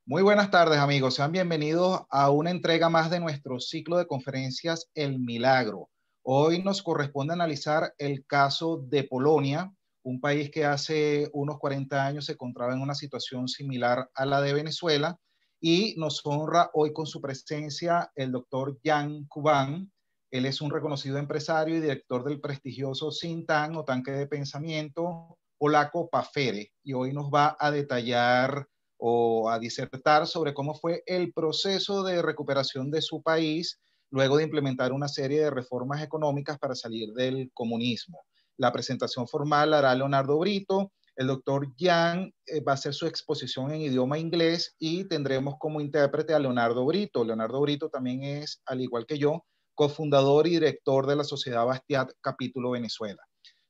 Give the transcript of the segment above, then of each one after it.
Muy buenas tardes, amigos. Sean bienvenidos a una entrega más de nuestro ciclo de conferencias El Milagro. Hoy nos corresponde analizar el caso de Polonia, un país que hace unos 40 años se encontraba en una situación similar a la de Venezuela, y nos honra hoy con su presencia el doctor Jan Kuban. Él es un reconocido empresario y director del prestigioso think tank o tanque de pensamiento polaco PAFERE, y hoy nos va a detallar o a disertar sobre cómo fue el proceso de recuperación de su país luego de implementar una serie de reformas económicas para salir del comunismo. La presentación formal la hará Leonardo Brito. El doctor Jan va a hacer su exposición en idioma inglés y tendremos como intérprete a Leonardo Brito. Leonardo Brito también es, al igual que yo, cofundador y director de la Sociedad Bastiat Capítulo Venezuela.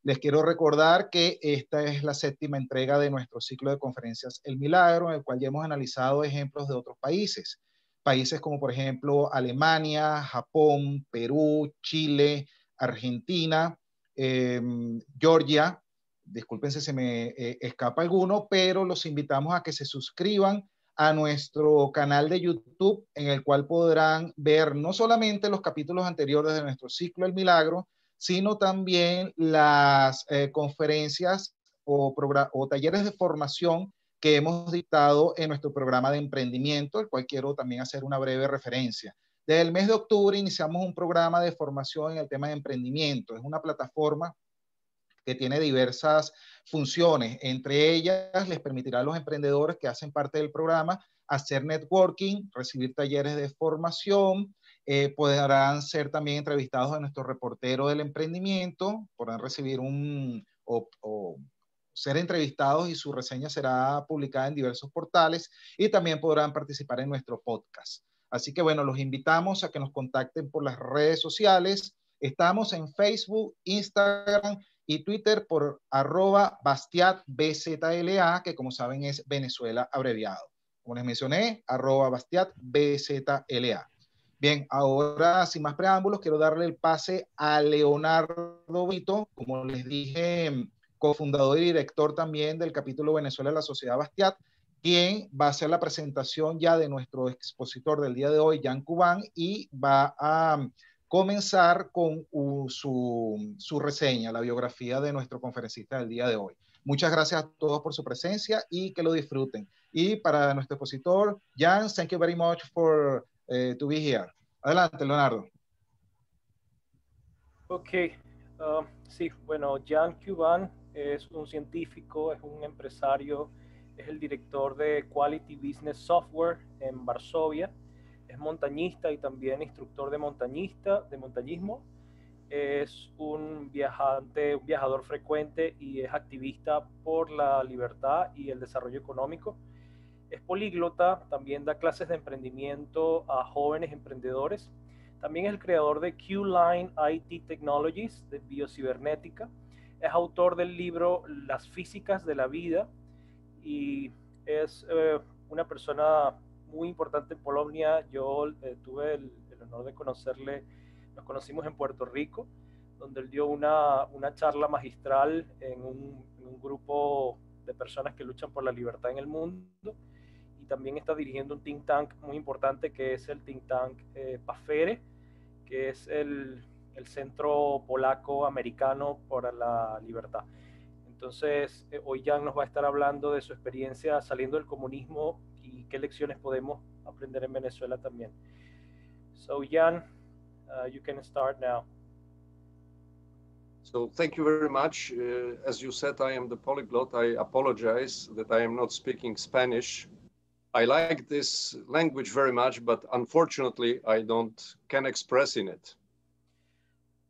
Les quiero recordar que esta es la séptima entrega de nuestro ciclo de conferencias El Milagro, en el cual ya hemos analizado ejemplos de otros países. Países como, por ejemplo, Alemania, Japón, Perú, Chile, Argentina, Georgia. Disculpen si se me escapa alguno, pero los invitamos a que se suscriban a nuestro canal de YouTube, en el cual podrán ver no solamente los capítulos anteriores de nuestro ciclo El Milagro, sino también las conferencias o talleres de formación que hemos dictado en nuestro programa de emprendimiento, el cual quiero también hacer una breve referencia. Desde el mes de octubre iniciamos un programa de formación en el tema de emprendimiento. Es una plataforma que tiene diversas funciones. Entre ellas, les permitirá a los emprendedores que hacen parte del programa hacer networking, recibir talleres de formación, podrán ser también entrevistados a nuestro reportero del emprendimiento, podrán recibir o ser entrevistados y su reseña será publicada en diversos portales, y también podrán participar en nuestro podcast. Así que bueno, los invitamos a que nos contacten por las redes sociales. Estamos en Facebook, Instagram y Twitter por @BastiatBZLA, que como saben es Venezuela abreviado. Como les mencioné, @BastiatBZLA. Bien, ahora sin más preámbulos, quiero darle el pase a Leonardo Vito, como les dije, cofundador y director también del capítulo Venezuela de la Sociedad Bastiat, quien va a hacer la presentación ya de nuestro expositor del día de hoy, Jan Kuban, y va a comenzar con su reseña, la biografía de nuestro conferencista del día de hoy. Muchas gracias a todos por su presencia y que lo disfruten. Y para nuestro expositor, Jan, thank you very much for to be here. Adelante, Leonardo. Ok, sí, bueno, Jan Kuban es un científico, es un empresario, es el director de Quality Business Software en Varsovia, es montañista y también instructor de montañismo, es un viajador frecuente y es activista por la libertad y el desarrollo económico. Es políglota, también da clases de emprendimiento a jóvenes emprendedores. También es el creador de Q-Line IT Technologies, de biocibernética. Es autor del libro Las Físicas de la Vida y es una persona muy importante en Polonia. Yo tuve el honor de conocerle, nos conocimos en Puerto Rico, donde él dio una charla magistral en un grupo de personas que luchan por la libertad en el mundo, y también está dirigiendo un think tank muy importante que es el think tank PAFERE, que es el Centro Polaco Americano para la Libertad. Entonces, hoy Jan nos va a estar hablando de su experiencia saliendo del comunismo y qué lecciones podemos aprender en Venezuela también. So, Jan, you can start now. So thank you very much. As you said, I am the polyglot. I apologize that I am not speaking Spanish. I like this language very much, but unfortunately I can express in it.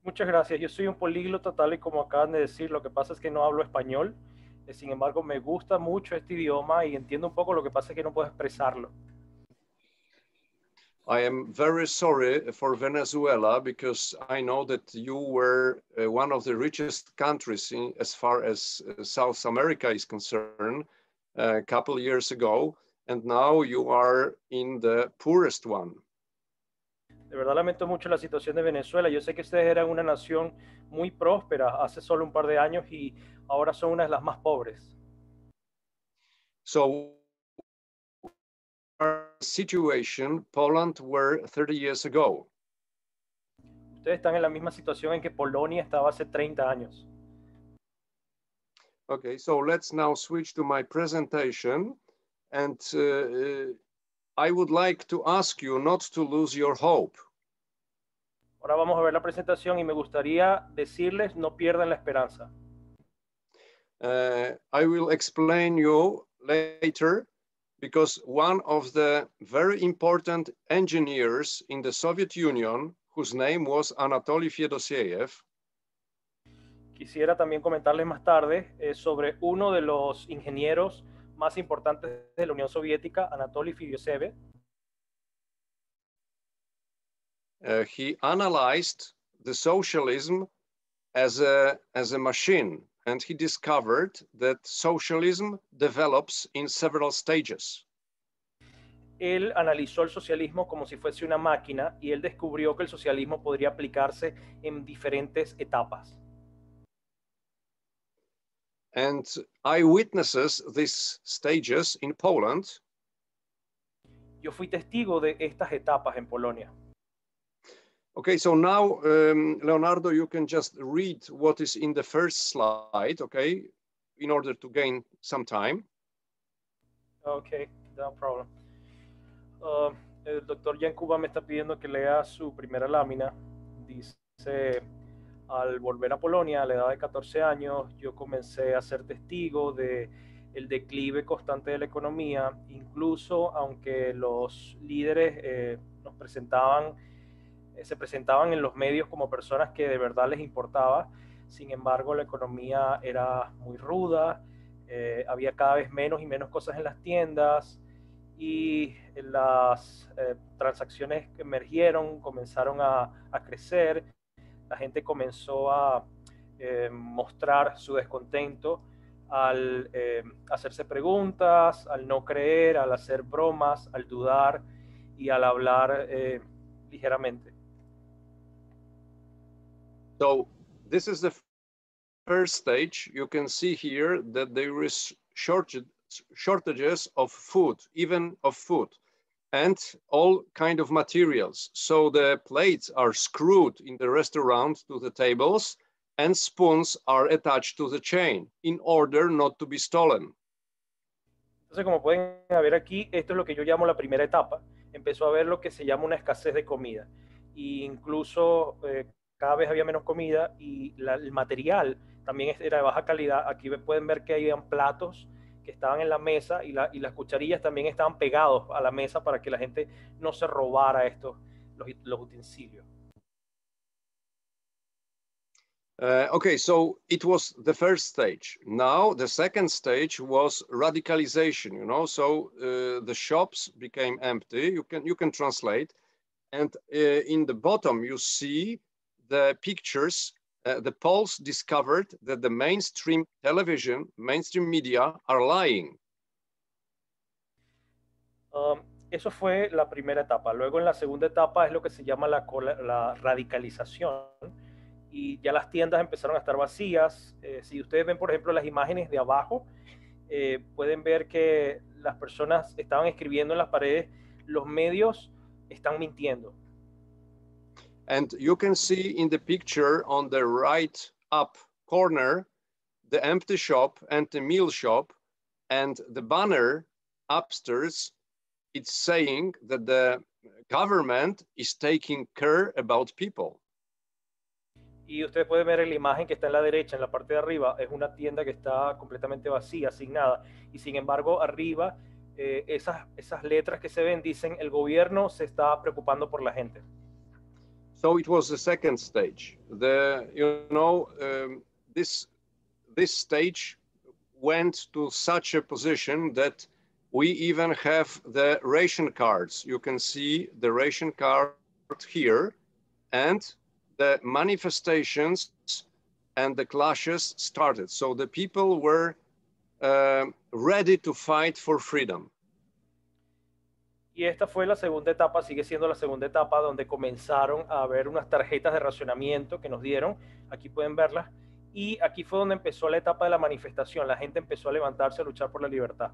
Muchas gracias. Yo soy un políglota, tal y como acaban de decir. Lo que pasa es que no hablo español. Sin embargo, me gusta mucho este idioma y entiendo un poco. Lo que pasa es que no puedo expresarlo. I am very sorry for Venezuela because I know that you were one of the richest countries as far as South America is concerned a couple of years ago, and now you are in the poorest one. De verdad lamento mucho la situación de Venezuela. Yo sé que ustedes eran una nación muy próspera hace solo un par de años y ahora son una de las más pobres. So situation Poland were 30 years ago. Ustedes están en la misma situación en que Polonia estaba hace 30 años. Okay, so let's now switch to my presentation. And I would like to ask you not to lose your hope. Ahora vamos a ver la presentación y me gustaría decirles, no pierdan la esperanza. I will explain you later, because one of the very important engineers in the Soviet Union, whose name was Anatoly Fedosiev. Quisiera también comentarles más tarde sobre uno de los ingenieros más importantes de la Unión Soviética, Anatoly Fedosiev. He analyzed the socialism as a machine, and he discovered that socialism develops in several stages. Él analizó el socialismo como si fuese una máquina y él descubrió que el socialismo podría aplicarse en diferentes etapas. And I witnesses these stages in Poland. Yo fui testigo de estas etapas en Polonia. Okay, so now, Leonardo, you can just read what is in the first slide, okay, in order to gain some time. Okay, no problem. El doctor Jan Kuban me está pidiendo que lea su primera lámina. Dice, al volver a Polonia a la edad de 14 años, yo comencé a ser testigo de el declive constante de la economía, incluso aunque los líderes se presentaban en los medios como personas que de verdad les importaba. Sin embargo, la economía era muy ruda, había cada vez menos y menos cosas en las tiendas y las transacciones que emergieron comenzaron a crecer. La gente comenzó a mostrar su descontento al hacerse preguntas, al no creer, al hacer bromas, al dudar y al hablar ligeramente. So this is the first stage. You can see here that there is shortages of food, even of food, and all kind of materials. So the plates are screwed in the restaurant to the tables, and spoons are attached to the chain in order not to be stolen. Entonces, como pueden ver aquí, esto es lo que yo llamo la primera etapa. Empezó a haber lo que se llama una escasez de comida. E incluso cada vez había menos comida y el material también era de baja calidad. Aquí pueden ver que habían platos que estaban en la mesa y las cucharillas también estaban pegados a la mesa para que la gente no se robara los utensilios. Okay, so it was the first stage. Now the second stage was radicalization, you know, so the shops became empty. You can translate, and in the bottom you see the pictures. The Poles discovered that the mainstream television, mainstream media are lying. Eso fue la primera etapa. Luego en la segunda etapa es lo que se llama la radicalización. Y ya las tiendas empezaron a estar vacías. Si ustedes ven, por ejemplo, las imágenes de abajo, pueden ver que las personas estaban escribiendo en las paredes, los medios están mintiendo. And you can see in the picture on the right up corner, the empty shop and the meal shop, and the banner upstairs, it's saying that the government is taking care about people. Y ustedes pueden ver en la imagen que está en la derecha, en la parte de arriba, es una tienda que está completamente vacía, sin nada. Y sin embargo, arriba, esas letras que se ven dicen, el gobierno se está preocupando por la gente. So it was the second stage. This stage went to such a position that we even have the ration cards. You can see the ration card here, and the manifestations and the clashes started. So the people were ready to fight for freedom. Y esta fue la segunda etapa, sigue siendo la segunda etapa donde comenzaron a haber unas tarjetas de racionamiento que nos dieron. Aquí pueden verlas. Y aquí fue donde empezó la etapa de la manifestación. La gente empezó a levantarse a luchar por la libertad.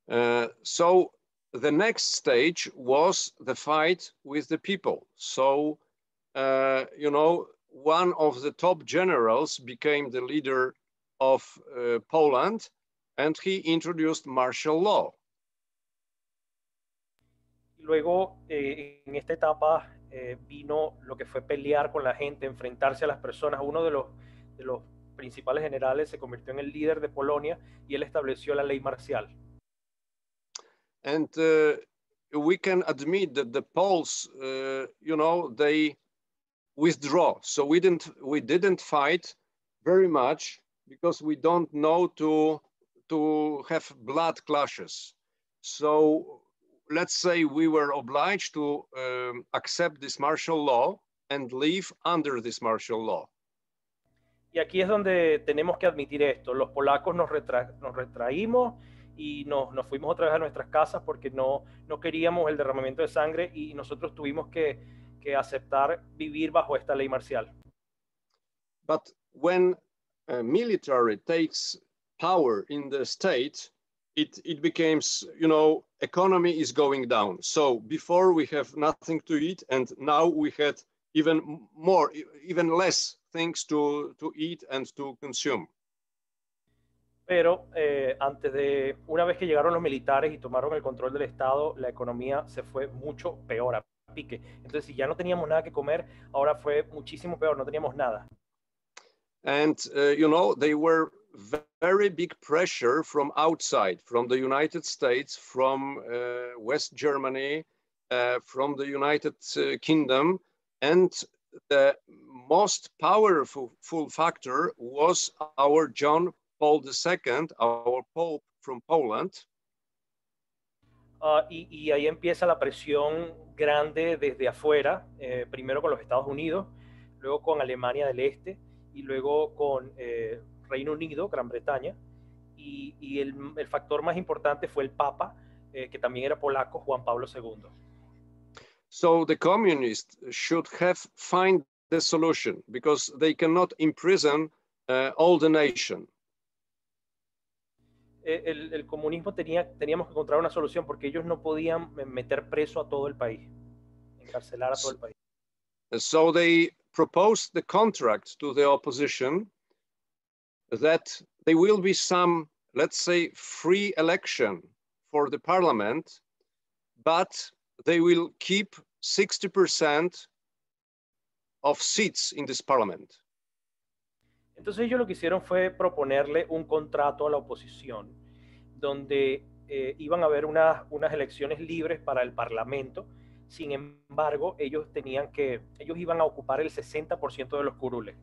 So the next stage was the fight with the people. So, you know, one of the top generals became the leader of Poland, and he introduced martial law. Luego, en esta etapa, vino lo que fue pelear con la gente, enfrentarse a las personas. Uno de los principales generales se convirtió en el líder de Polonia y él estableció la ley marcial. And we can admit that the Poles, you know, they withdraw. So we didn't fight very much because we don't know to have blood clashes. So let's say we were obliged to accept this martial law and live under this martial law. Y aquí es donde tenemos que admitir esto. Los polacos nos retraímos y nos fuimos otra vez a nuestras casas porque no queríamos el derramamiento de sangre y nosotros tuvimos que aceptar vivir bajo esta ley marcial. But when military takes power in the state, it becomes, you know, economy is going down. So before we have nothing to eat, and now we had even less things to eat and to consume. Pero una vez que llegaron los militares y tomaron el control del Estado, la economía se fue mucho peor a pique. Entonces, si ya no teníamos nada que comer, ahora fue muchísimo peor, no teníamos nada. And, you know, they were very big pressure from outside, from the United States, from West Germany, from the United Kingdom. And the most powerful factor was our John Paul II, our Pope from Poland. Y ahí empieza la presión grande desde afuera, primero con los Estados Unidos, luego con Alemania del Este y luego con Reino Unido, Gran Bretaña. Y el factor más importante fue el Papa, que también era polaco, Juan Pablo II. So the communists should find the solution because they cannot imprison all the nation. El comunismo teníamos que encontrar una solución porque ellos no podían meter preso a todo el país, encarcelar a todo el país. So they proposed the contract to the opposition that there will be some, let's say, free election for the parliament, but they will keep 60% of seats in this parliament. Entonces ellos lo que hicieron fue proponerle un contrato a la oposición, donde iban a haber unas elecciones libres para el Parlamento. Sin embargo, ellos iban a ocupar el 60% de los curules.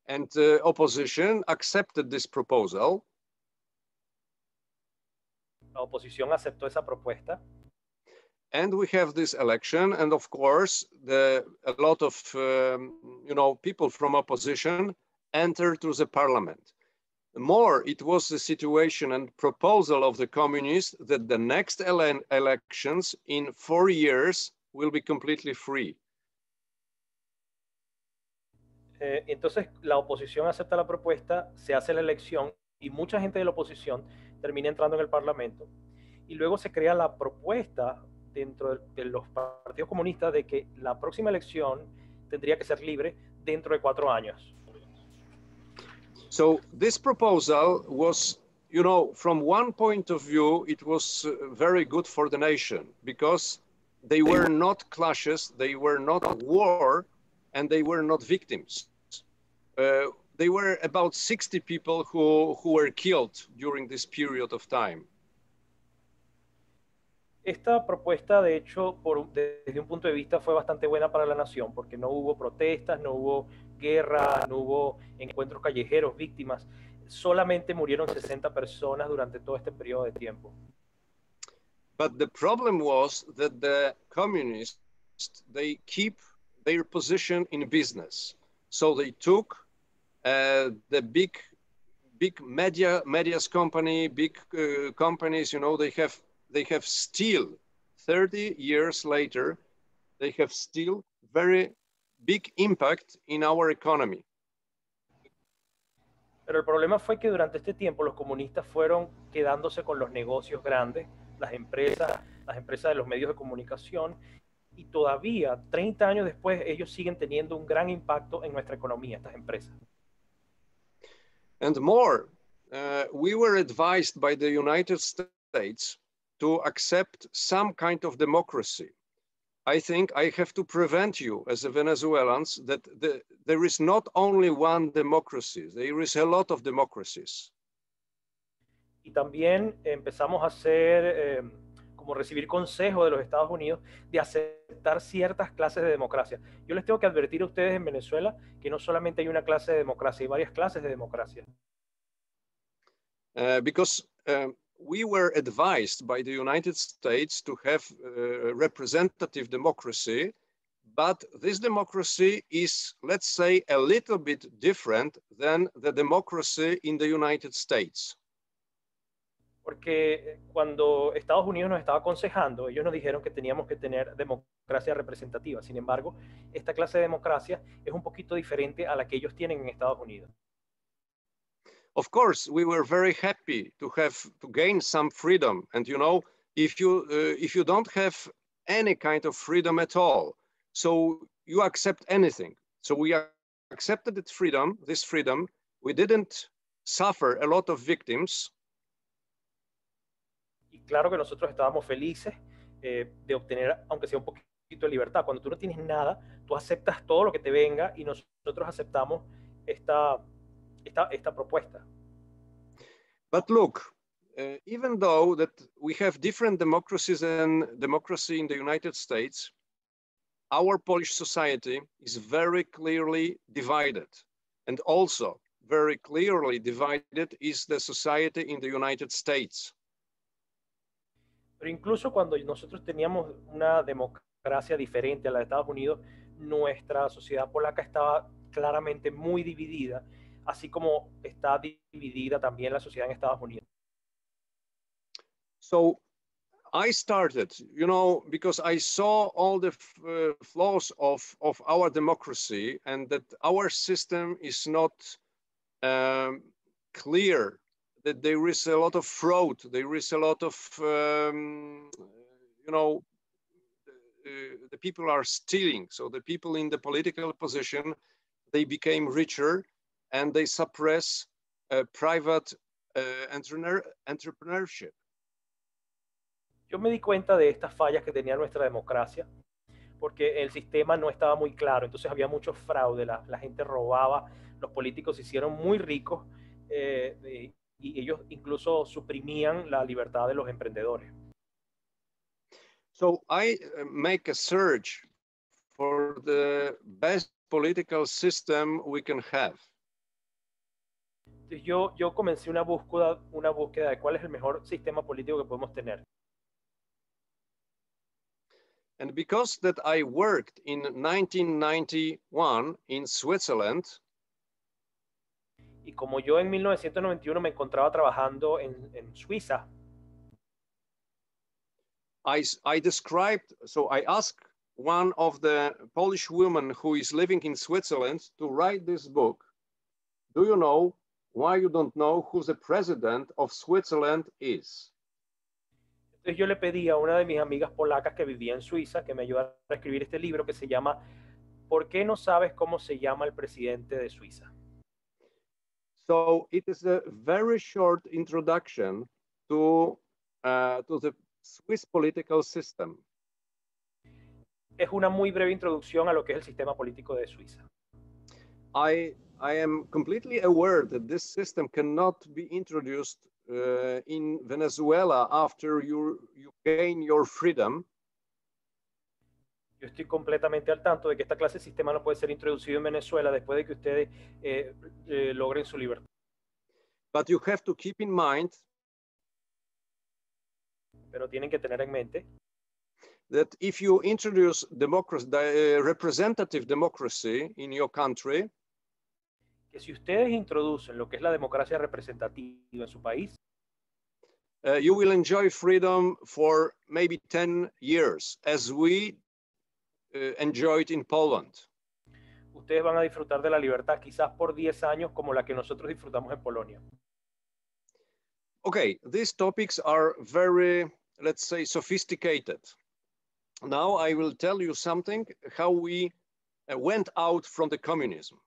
And the opposition accepted this proposal. La oposición aceptó esa propuesta. And we have this election, and of course, a lot of you know, people from opposition entered to the parliament. More, it was the situation and proposal of the communists that the next elections in 4 years will be completely free. Entonces, la oposición acepta la propuesta, se hace la elección y mucha gente de la oposición termina entrando en el parlamento. Y luego se crea la propuesta dentro de los partidos comunistas de que la próxima elección tendría que ser libre dentro de 4 años. So this proposal was, you know, from one point of view, it was very good for the nation because they were not clashes, they were not war, and they were not victims. They were about 60 people who were killed during this period of time. Esta propuesta, de hecho, desde un punto de vista fue bastante buena para la nación, porque no hubo protestas, no hubo guerra, no hubo encuentros callejeros, víctimas. Solamente murieron 60 personas durante todo este periodo de tiempo. But the problem was that the communists, they keep their position in business. So they took the big media's company, big companies, you know, they have still 30 years later, they have still very big impact in our economy. Pero el problema fue que durante este tiempo los comunistas fueron quedándose con los negocios grandes, las empresas de los medios de comunicación, y todavía, 30 años después, ellos siguen teniendo un gran impacto en nuestra economía, estas empresas. And more, we were advised by the United States to accept some kind of democracy. I think I have to prevent you as a Venezuelans that there is not only one democracy, there is a lot of democracies. Y también empezamos a hacer, como recibir consejo de los Estados Unidos de aceptar ciertas clases de democracia. Yo les tengo que advertir a ustedes en Venezuela que no solamente hay una clase de democracia, hay varias clases de democracia. Because we were advised by the United States to have representative democracy, but this democracy is, let's say, a little bit different than the democracy in the United States. Porque cuando Estados Unidos nos estaba aconsejando, ellos nos dijeron que teníamos que tener democracia representativa. Sin embargo, esta clase de democracia es un poquito diferente a la que ellos tienen en Estados Unidos. Of course, we were very happy to gain some freedom. And you know, if you don't have any kind of freedom at all, so you accept anything. So we accepted this freedom. We didn't suffer a lot of victims. Y claro que nosotros estábamos felices de obtener, aunque sea un poquito de libertad. Cuando tú no tienes nada, tú aceptas todo lo que te venga y nosotros aceptamos esta propuesta. But look, even though that we have different democracies and democracy in the United States, our Polish society is very clearly divided. And also very clearly divided is the society in the United States. Pero incluso cuando nosotros teníamos una democracia diferente a la de Estados Unidos, nuestra sociedad polaca estaba claramente muy dividida, así como está dividida también la sociedad en Estados Unidos. So I started, you know, because I saw all the flaws of our democracy and that our system is not clear, that there is a lot of fraud, there is a lot of, you know, the people are stealing. So the people in the political position, they became richer and they suppress private entrepreneurship. Yo me di cuenta de estas fallas que tenía nuestra democracia, porque el sistema no estaba muy claro, entonces había mucho fraude, la gente robaba, los políticos se hicieron muy ricos y ellos incluso suprimían la libertad de los emprendedores. So I make a search for the best political system we can have. Entonces yo comencé una búsqueda de cuál es el mejor sistema político que podemos tener. And because that I worked in 1991 in Switzerland, y como yo en 1991 me encontraba trabajando en Suiza, I described, so I asked one of the Polish women who is living in Switzerland to write this book. Do you know why you don't know who the president of Switzerland is? Entonces yo le pedí a una de mis amigas polacas que vivía en Suiza que me ayudara a escribir este libro que se llama ¿Por qué no sabes cómo se llama el presidente de Suiza? So it is a very short introduction to the Swiss political system. Es una muy breve introducción a lo que es el sistema político de Suiza. I am completely aware that this system cannot be introduced in Venezuela after you gain your freedom. Yo estoy completamente al tanto de que esta clase de sistema no puede ser introducido en Venezuela después de que ustedes logren su libertad. But you have to keep in mind Pero tienen que tener en mente that if you introduce democracy, representative democracy in your country, que si ustedes introducen lo que es la democracia representativa en su país, you will enjoy freedom for maybe 10 years, as we enjoyed in Poland. ustedes van a disfrutar de la libertad quizás por 10 años como la que nosotros disfrutamos en Polonia. Okay, these topics are very, let's say, sophisticated. Now I will tell you something, how we went out from the communism.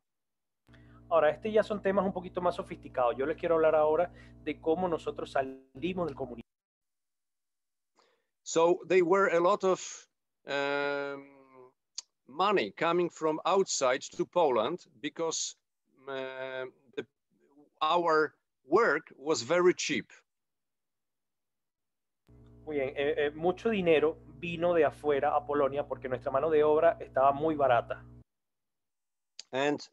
Ahora, ya son temas un poquito más sofisticados. Yo les quiero hablar ahora de cómo nosotros salimos del comunismo. So there were a lot of money coming from outside to Poland because our work was very cheap. Muy bien, mucho dinero vino de afuera a Polonia porque nuestra mano de obra estaba muy barata. And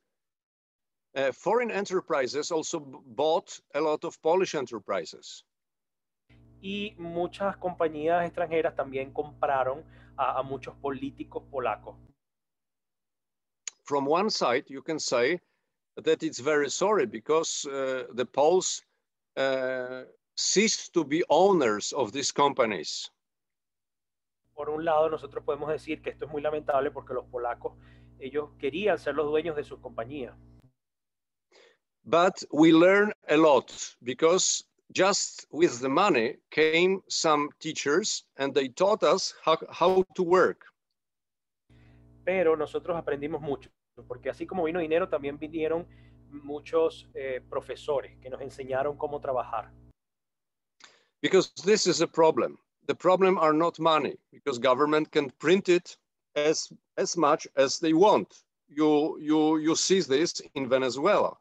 foreign enterprises also bought a lot of Polish enterprises. Y muchas compañías extranjeras también compraron a muchos políticos polacos. From one side, you can say that it's very sorry because the Poles ceased to be owners of these companies. Por un lado, nosotros podemos decir que esto es muy lamentable porque los polacos, ellos querían ser los dueños de sus compañías. But we learn a lot because just with the money came some teachers and they taught us how to work. Pero nosotros aprendimos mucho, porque así como vino dinero, también vinieron muchos profesores que nos enseñaron cómo trabajar. Because this is a problem. The problem are not money, because government can print it as much as they want. You see this in Venezuela.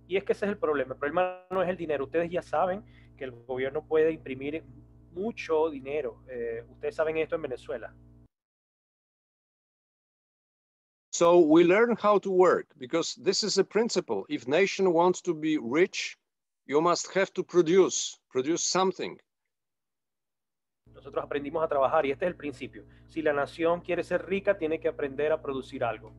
Y es que ese es el problema. El problema no es el dinero. Ustedes ya saben que el gobierno puede imprimir mucho dinero. Ustedes saben esto en Venezuela. So we learn how to work because this is a principle. If nation wants to be rich, you must have to produce something. Nosotros aprendimos a trabajar y este es el principio. Si la nación quiere ser rica, tiene que aprender a producir algo.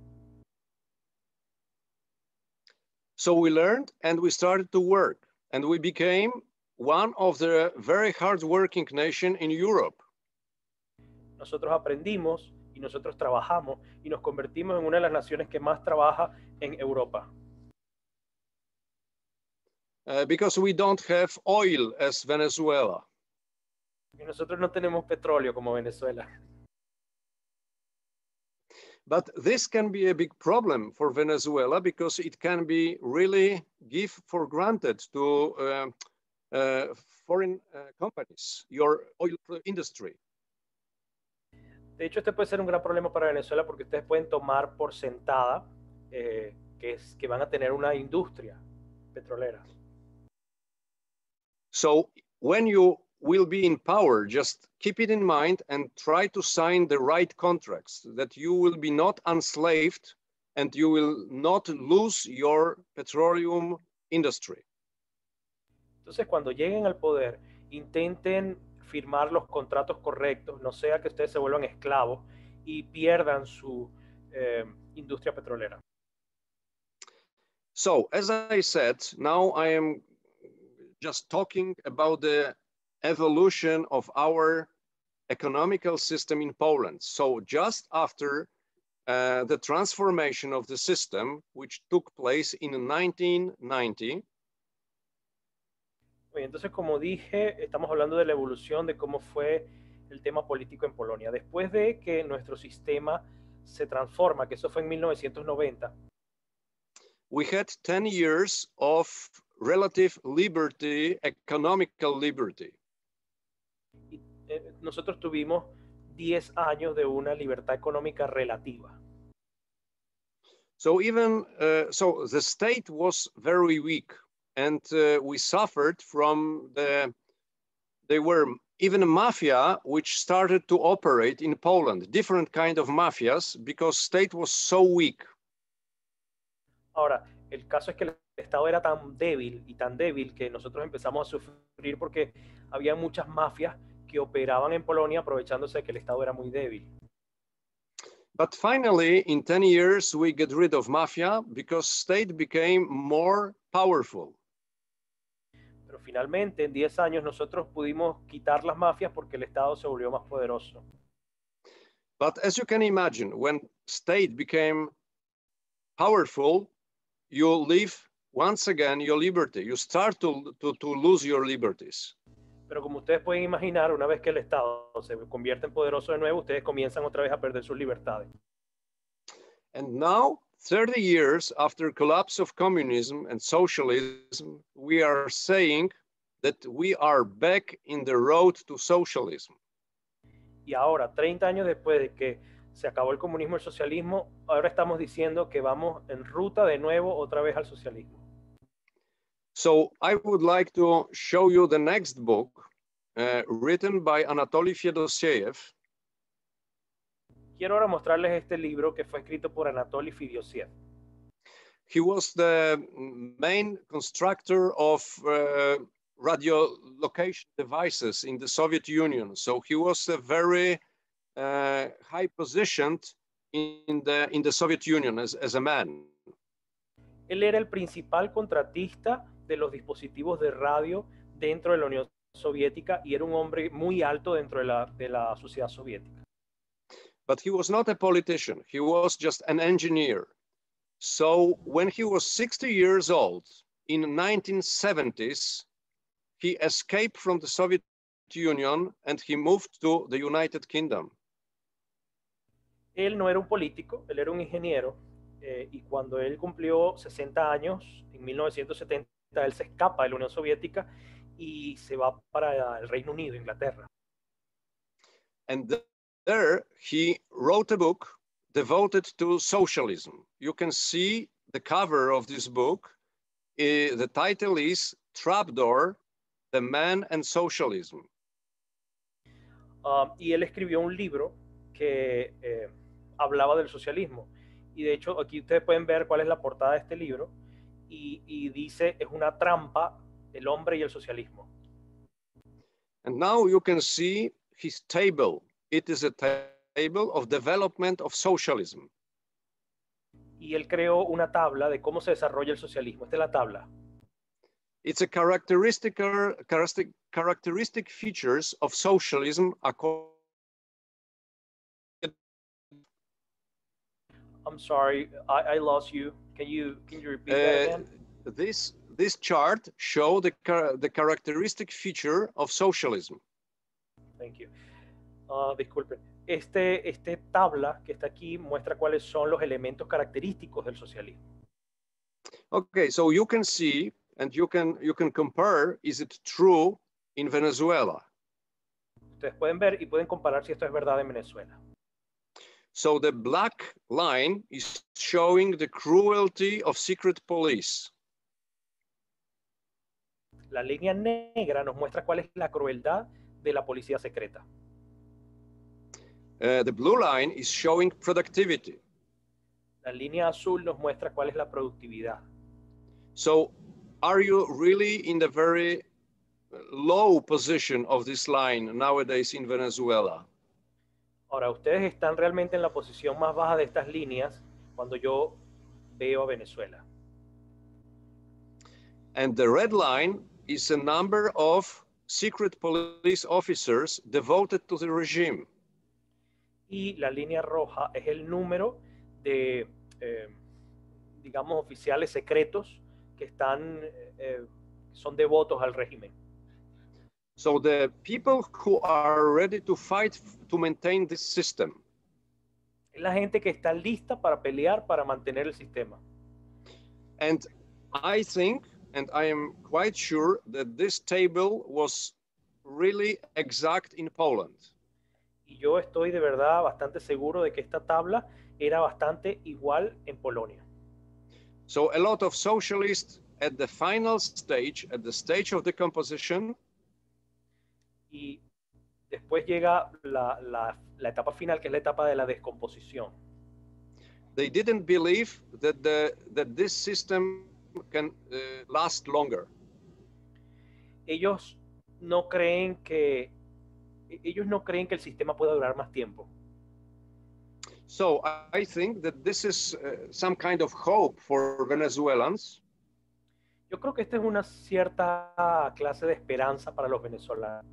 So we learned and we started to work and we became one of the very hard-working nation in Europe. Nosotros aprendimos y nosotros trabajamos y nos convertimos en una de las naciones que más trabaja en Europa. Because we don't have oil as Venezuela. Y nosotros no tenemos petróleo como Venezuela. But this can be a big problem for Venezuela because it can be really give for granted to foreign companies, your oil industry. De hecho, este puede ser un gran problema para Venezuela porque ustedes pueden tomar por sentada que van a tener una industria petrolera. So when you will be in power, just keep it in mind and try to sign the right contracts, that you will be not enslaved and you will not lose your petroleum industry. Entonces, cuando lleguen al poder, intenten firmar los contratos correctos, no sea que ustedes se vuelvan esclavos y pierdan su industria petrolera. So, as I said, now I am just talking about the evolution of our economical system in Poland. So just after the transformation of the system, which took place in 1990. Entonces, como dije, estamos hablando de la evolución de cómo fue el tema político en Polonia. Después de que nuestro sistema se transforma, que eso fue en 1990. We had 10 years of relative liberty, economical liberty. Y, nosotros tuvimos 10 años de una libertad económica relativa. So even so, the state was very weak, and we suffered from there were even a mafia which started to operate in Poland, different kind of mafias, because state was so weak. Ahora, el caso es que el Estado era tan débil y tan débil que nosotros empezamos a sufrir porque había muchas mafias que operaban en Polonia aprovechándose de que el Estado era muy débil. But finally, in 10 years, we get rid of mafia because state became more powerful. Pero finalmente, en 10 años, nosotros pudimos quitar las mafias porque el Estado se volvió más poderoso. But as you can imagine, when state became powerful, you leave once again your liberty. You start to lose your liberties. Pero como ustedes pueden imaginar, una vez que el Estado se convierte en poderoso de nuevo, ustedes comienzan otra vez a perder sus libertades. And now, 30 years after collapse of communism and socialism, we are saying that we are back in the road to socialism. Y ahora, 30 años después de que se acabó el comunismo y el socialismo, ahora estamos diciendo que vamos en ruta de nuevo otra vez al socialismo. So I would like to show you the next book written by Anatoly Fedosseev. Quiero ahora mostrarles este libro que fue escrito por Anatoly Fedosseev. He was the main constructor of radio location devices in the Soviet Union. So he was a very high positioned in the Soviet Union as a man. Él era el principal contratista de los dispositivos de radio dentro de la Unión Soviética y era un hombre muy alto dentro de la sociedad soviética. But he was not a politician. He was just an engineer. So when he was 60 years old, in the 1970s, he escaped from the Soviet Union and he moved to the United Kingdom. Él no era un político, él era un ingeniero, y cuando él cumplió 60 años, en 1970, él se escapa de la Unión Soviética y se va para el Reino Unido, Inglaterra. And there he wrote a book devoted to socialism. You can see the cover of this book. The title is Trapdoor, The Man and Socialism. Y él escribió un libro que hablaba del socialismo. Y de hecho, aquí ustedes pueden ver cuál es la portada de este libro. Y dice, es una trampa, el hombre y el socialismo. And now you can see his table. It is a table of development of socialism. Y él creó una tabla de cómo se desarrolla el socialismo. Esta es la tabla. It's a characteristic features of socialism according. I'm sorry, I lost you. Can you repeat that again? This chart shows the characteristic feature of socialism. Thank you. Disculpen. Este tabla que está aquí muestra cuáles son los elementos característicos del socialismo. Okay, so you can see and you can compare, is it true in Venezuela? Ustedes pueden ver y pueden comparar si esto es verdad en Venezuela. So the black line is showing the cruelty of secret police. La línea negra nos muestra cuál es la crueldad de la policía secreta. The blue line is showing productivity. La línea azul nos muestra cuál es la productividad. So are you really in the very low position of this line nowadays in Venezuela? Ahora, ustedes están realmente en la posición más baja de estas líneas cuando yo veo a Venezuela. And the red line is a number of secret police officers devoted to the regime. Y la línea roja es el número de, digamos, oficiales secretos que son devotos al régimen. So the people who are ready to fight to maintain this system. Es la gente que está lista para pelear para mantener el sistema. And I think, and I am quite sure, that this table was really exact in Poland. Y yo estoy de verdad bastante seguro de que esta tabla era bastante igual en Polonia. So a lot of socialists at the final stage, at the stage of decomposition, y después llega la etapa final, que es la etapa de la descomposición. They didn't believe that this system can last longer. Ellos no creen que el sistema pueda durar más tiempo. So I think that this is some kind of hope for Venezuelans. Yo creo que esta es una cierta clase de esperanza para los venezolanos.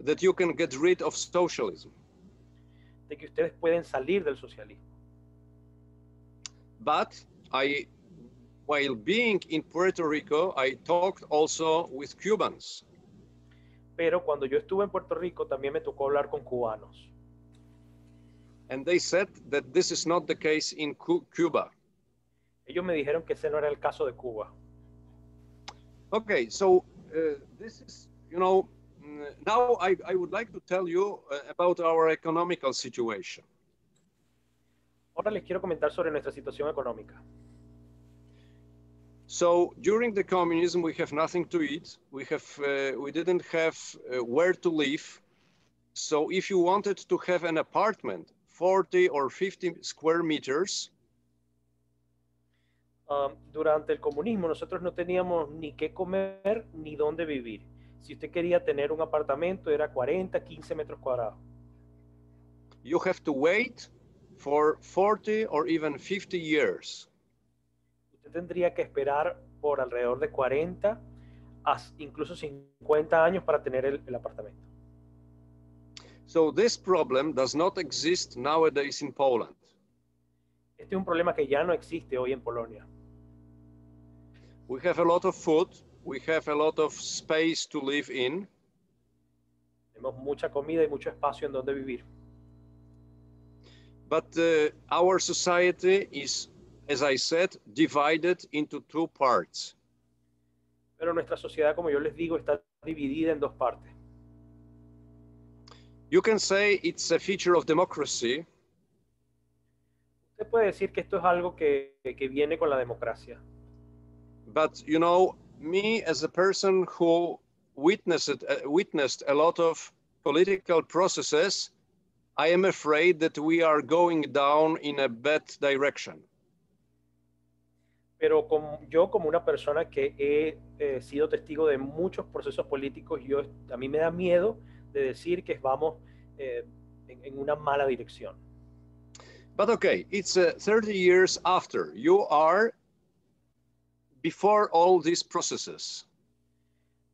That you can get rid of socialism. De que ustedes pueden salir del socialismo. But while being in Puerto Rico, I talked also with Cubans. Pero cuando yo estuve en Puerto Rico también me tocó hablar con cubanos. And they said that this is not the case in Cuba. Ellos me dijeron que ese no era el caso de Cuba. Okay, so this is, you know, now I would like to tell you about our economical situation. Ahora les quiero comentar sobre nuestra situación económica. So during the communism, we have nothing to eat. We didn't have where to live. So if you wanted to have an apartment, 40 or 50 square meters. Durante el comunismo nosotros no teníamos ni qué comer ni dónde vivir. Si usted quería tener un apartamento era 40, 15 metros cuadrados. You have to wait for 40 or even 50 years. Usted tendría que esperar por alrededor de 40 incluso 50 años para tener el apartamento. So this problem does not exist nowadays in Poland. Este es un problema que ya no existe hoy en Polonia. We have a lot of food. We have a lot of space to live in. Tenemos mucha comida y mucho espacio en donde vivir. But our society is, as I said, divided into two parts. Pero nuestra sociedad, como yo les digo, está dividida en dos partes. You can say it's a feature of democracy. Usted puede decir que esto es algo que viene con la democracia. But, you know, me as a person who witnessed a lot of political processes, I am afraid that we are going down in a bad direction. Pero yo como una persona que he sido testigo de muchos procesos políticos, a mí me da miedo de decir que vamos en una mala dirección. But okay, it's 30 years after. You are before all these processes.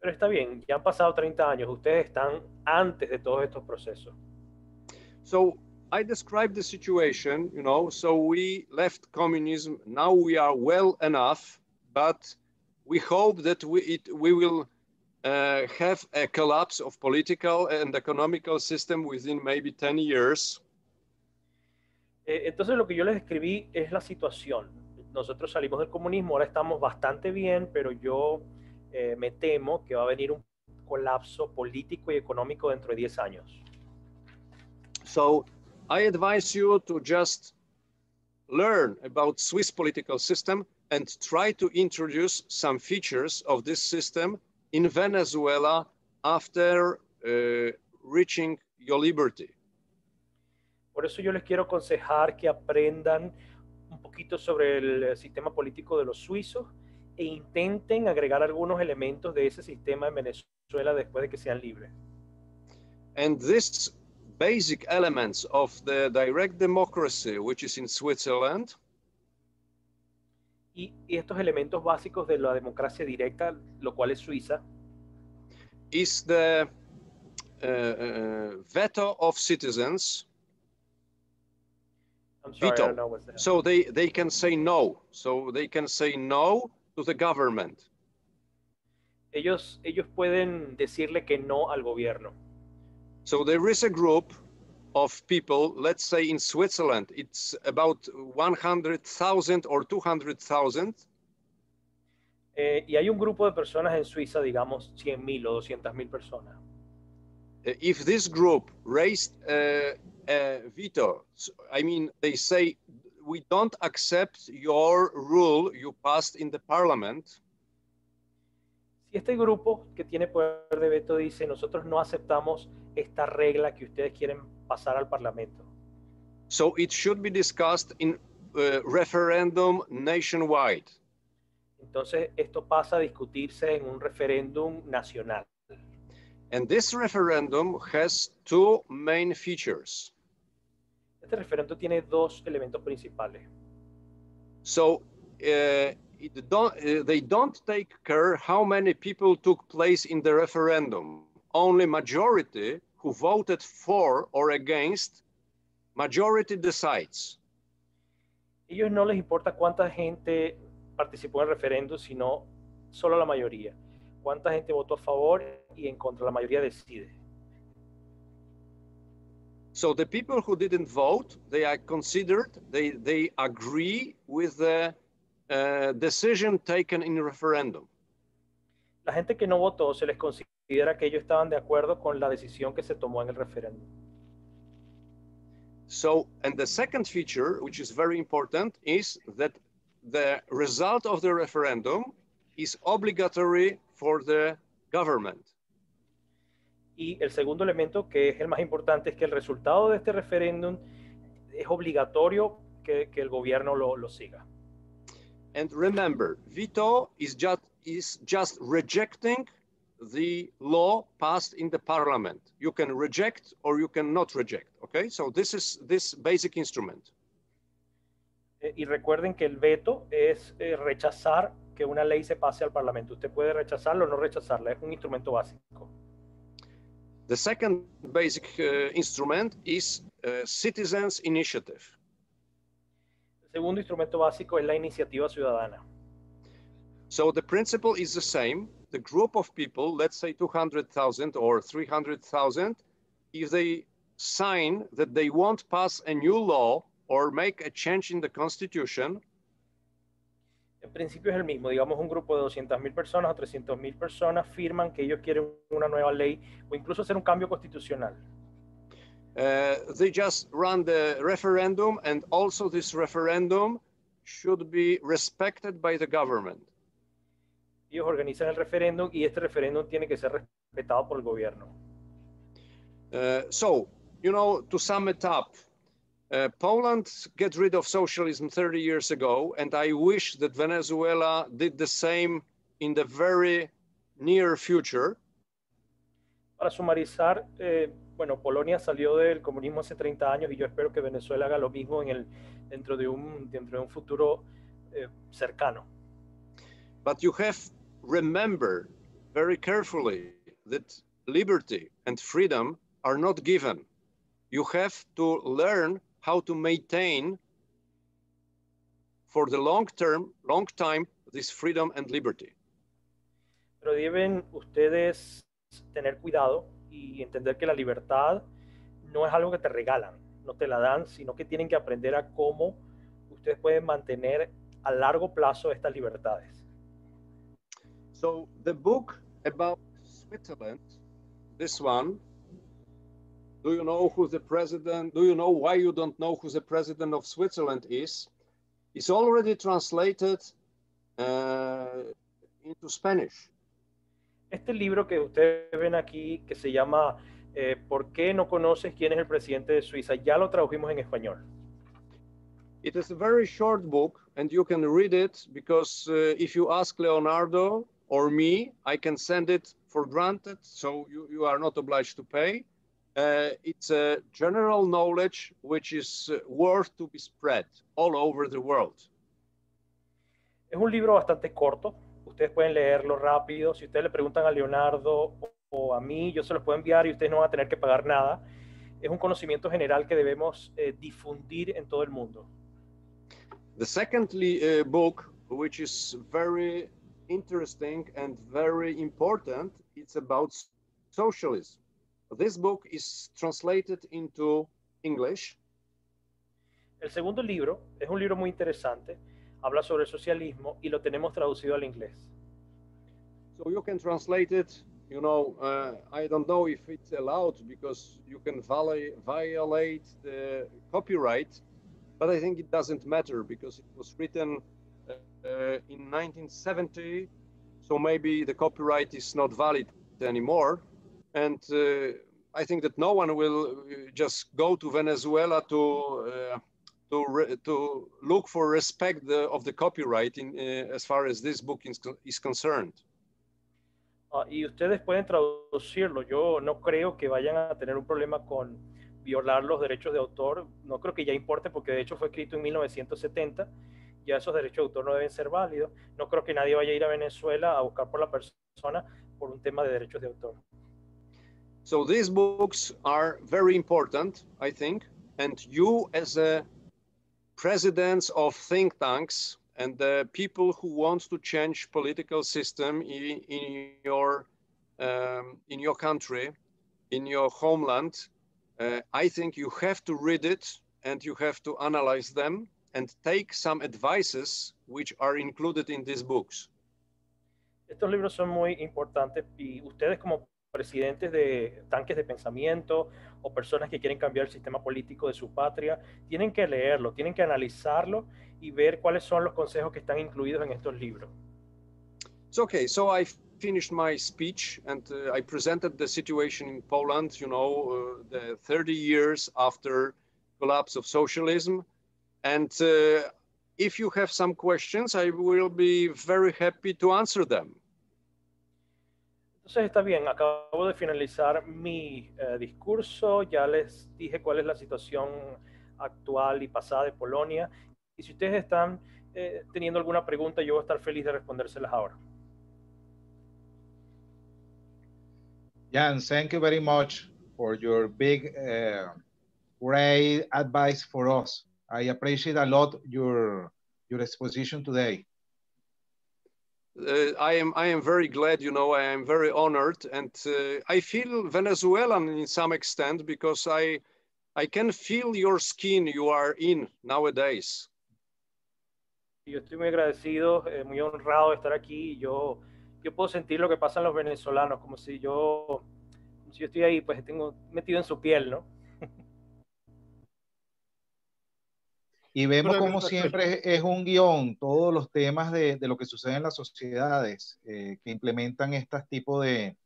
Pero está bien, ya han pasado 30 años, ustedes están antes de todos estos procesos. So I described the situation, you know, so we left communism. Now we are well enough, but we hope that we will have a collapse of political and economical system within maybe 10 years. Entonces lo que yo les describí es la situación. Nosotros salimos del comunismo, ahora estamos bastante bien, pero yo me temo que va a venir un colapso político y económico dentro de 10 años. So I advise you to just learn about Swiss political system and try to introduce some features of this system in Venezuela after reaching your liberty. Por eso yo les quiero aconsejar que aprendan un poquito sobre el sistema político de los suizos e intenten agregar algunos elementos de ese sistema en Venezuela después de que sean libres. And these basic elements of the direct democracy, which is in Switzerland, y estos elementos básicos de la democracia directa, lo cual es Suiza, is the veto of citizens. I'm sorry, veto. I don't know what's that. So they can say no. So they can say no to the government. Ellos pueden decirle que no al gobierno. So there is a group of people, let's say in Switzerland, it's about 100,000 or 200,000. Y hay un grupo de personas en Suiza, digamos 100,000 o 200,000 personas. If this group raised a veto, I mean, they say, we don't accept your rule you passed in the parliament. Si este grupo que tiene poder de veto dice, nosotros no aceptamos esta regla que ustedes quieren pasar al parlamento. So it should be discussed in referendum nationwide. Entonces esto pasa a discutirse en un referéndum nacional. And this referendum has two main features. Este referéndum tiene dos elementos principales. So they don't take care how many people took place in the referendum. Only majority who voted for or against, majority decides. Ellos no les importa cuánta gente participó en el referéndum, sino solo la mayoría. Cuánta gente votó a favor y en contra, la mayoría decide. So the people who didn't vote, they are considered, they agree with the decision taken in referendum. La gente que no votó se les considera que ellos estaban de acuerdo con la decisión que se tomó en el referéndum. So, and the second feature, which is very important, is that the result of the referendum is obligatory for the government. Y el segundo elemento, que es el más importante, es que el resultado de este referéndum es obligatorio que el gobierno lo siga. And remember, veto is just rejecting the law passed in the parliament. You can reject or you cannot reject, okay? So this is this basic instrument. Y recuerden que el veto es rechazar que una ley se pase al parlamento. Usted puede rechazarla o no rechazarla, es un instrumento básico. The second basic instrument is citizens' initiative. El segundo instrumento básico es la iniciativa ciudadana. So the principle is the same. The group of people, let's say 200,000 or 300,000, if they sign that they won't pass a new law or make a change in the constitution, El principio es el mismo. Digamos, un grupo de 200.000 personas o 300.000 personas firman que ellos quieren una nueva ley o incluso hacer un cambio constitucional. they just run the referendum, and also this referendum should be respected by the government. Ellos organizan el referéndum y este referéndum tiene que ser respetado por el gobierno. So, you know, to sum it up, Poland get rid of socialism 30 years ago, and I wish that Venezuela did the same in the very near future. Para sumarizar, bueno, Polonia salió del comunismo hace 30 años y yo espero que Venezuela haga lo mismo dentro de un futuro cercano. But you have remember very carefully that liberty and freedom are not given. You have to learn how to maintain for the long time, this freedom and liberty. Pero deben ustedes tener cuidado y entender que la libertad no es algo que te regalan, no te la dan, sino que tienen que aprender a cómo ustedes pueden mantener a largo plazo estas libertades. So the book about Switzerland, this one, do you know who the president, do you know why you don't know who the president of Switzerland is? It's already translated into Spanish. Este libro que ustedes ven aquí, que se llama ¿Por qué no conoces quién es el presidente de Suiza? Ya lo tradujimos en español. It is a very short book, and you can read it because if you ask Leonardo or me, I can send it for granted, so you are not obliged to pay. It's a general knowledge which is worth to be spread all over the world. Es un libro bastante corto. Ustedes pueden leerlo rápido. Si ustedes le preguntan a Leonardo o a mí, yo se los puedo enviar y ustedes no van a tener que pagar nada. Es un conocimiento general que debemos difundir en todo el mundo. The second book, which is very interesting and very important, it's about socialism. This book is translated into English. El segundo libro es un libro muy interesante. Habla sobre el socialismo y lo tenemos traducido al inglés. So you can translate it, you know, I don't know if it's allowed because you can violate the copyright, but I think it doesn't matter because it was written in 1970, so maybe the copyright is not valid anymore. And I think that no one will just go to Venezuela to look for respect of the copyright as far as this book is concerned. Y ustedes pueden traducirlo. Yo no creo que vayan a tener un problema con violar los derechos de autor. No creo que ya importe porque de hecho fue escrito en 1970. Ya esos derechos de autor no deben ser válidos. No creo que nadie vaya a ir a Venezuela a buscar por la persona por un tema de derechos de autor. So these books are very important, I think, and you as a presidents of think tanks and the people who want to change political system in your country, in your homeland, I think you have to read it and you have to analyze them and take some advices which are included in these books. Estos libros son muy importantes y ustedes como presidentes de tanques de pensamiento o personas que quieren cambiar el sistema político de su patria, tienen que leerlo, tienen que analizarlo y ver cuáles son los consejos que están incluidos en estos libros. It's okay, so I finished my speech and I presented the situation in Poland, you know, the 30 years after collapse of socialism. And if you have some questions, I will be very happy to answer them. Entonces está bien, acabo de finalizar mi discurso, ya les dije cuál es la situación actual y pasada de Polonia. Y si ustedes están teniendo alguna pregunta, yo voy a estar feliz de respondérselas ahora. Jan, thank you very much for your big, great advice for us. I appreciate a lot your exposition today. I am very glad, you know, I am very honored, and I feel Venezuelan in some extent because I can feel your skin you are in nowadays. Yo estoy muy agradecido, muy honrado de estar aquí. Yo puedo sentir lo que pasan los venezolanos, como si yo estoy ahí, pues tengo metido en su piel, ¿no? Y vemos como siempre es un guión, todos los temas de lo que sucede en las sociedades que implementan estos tipos de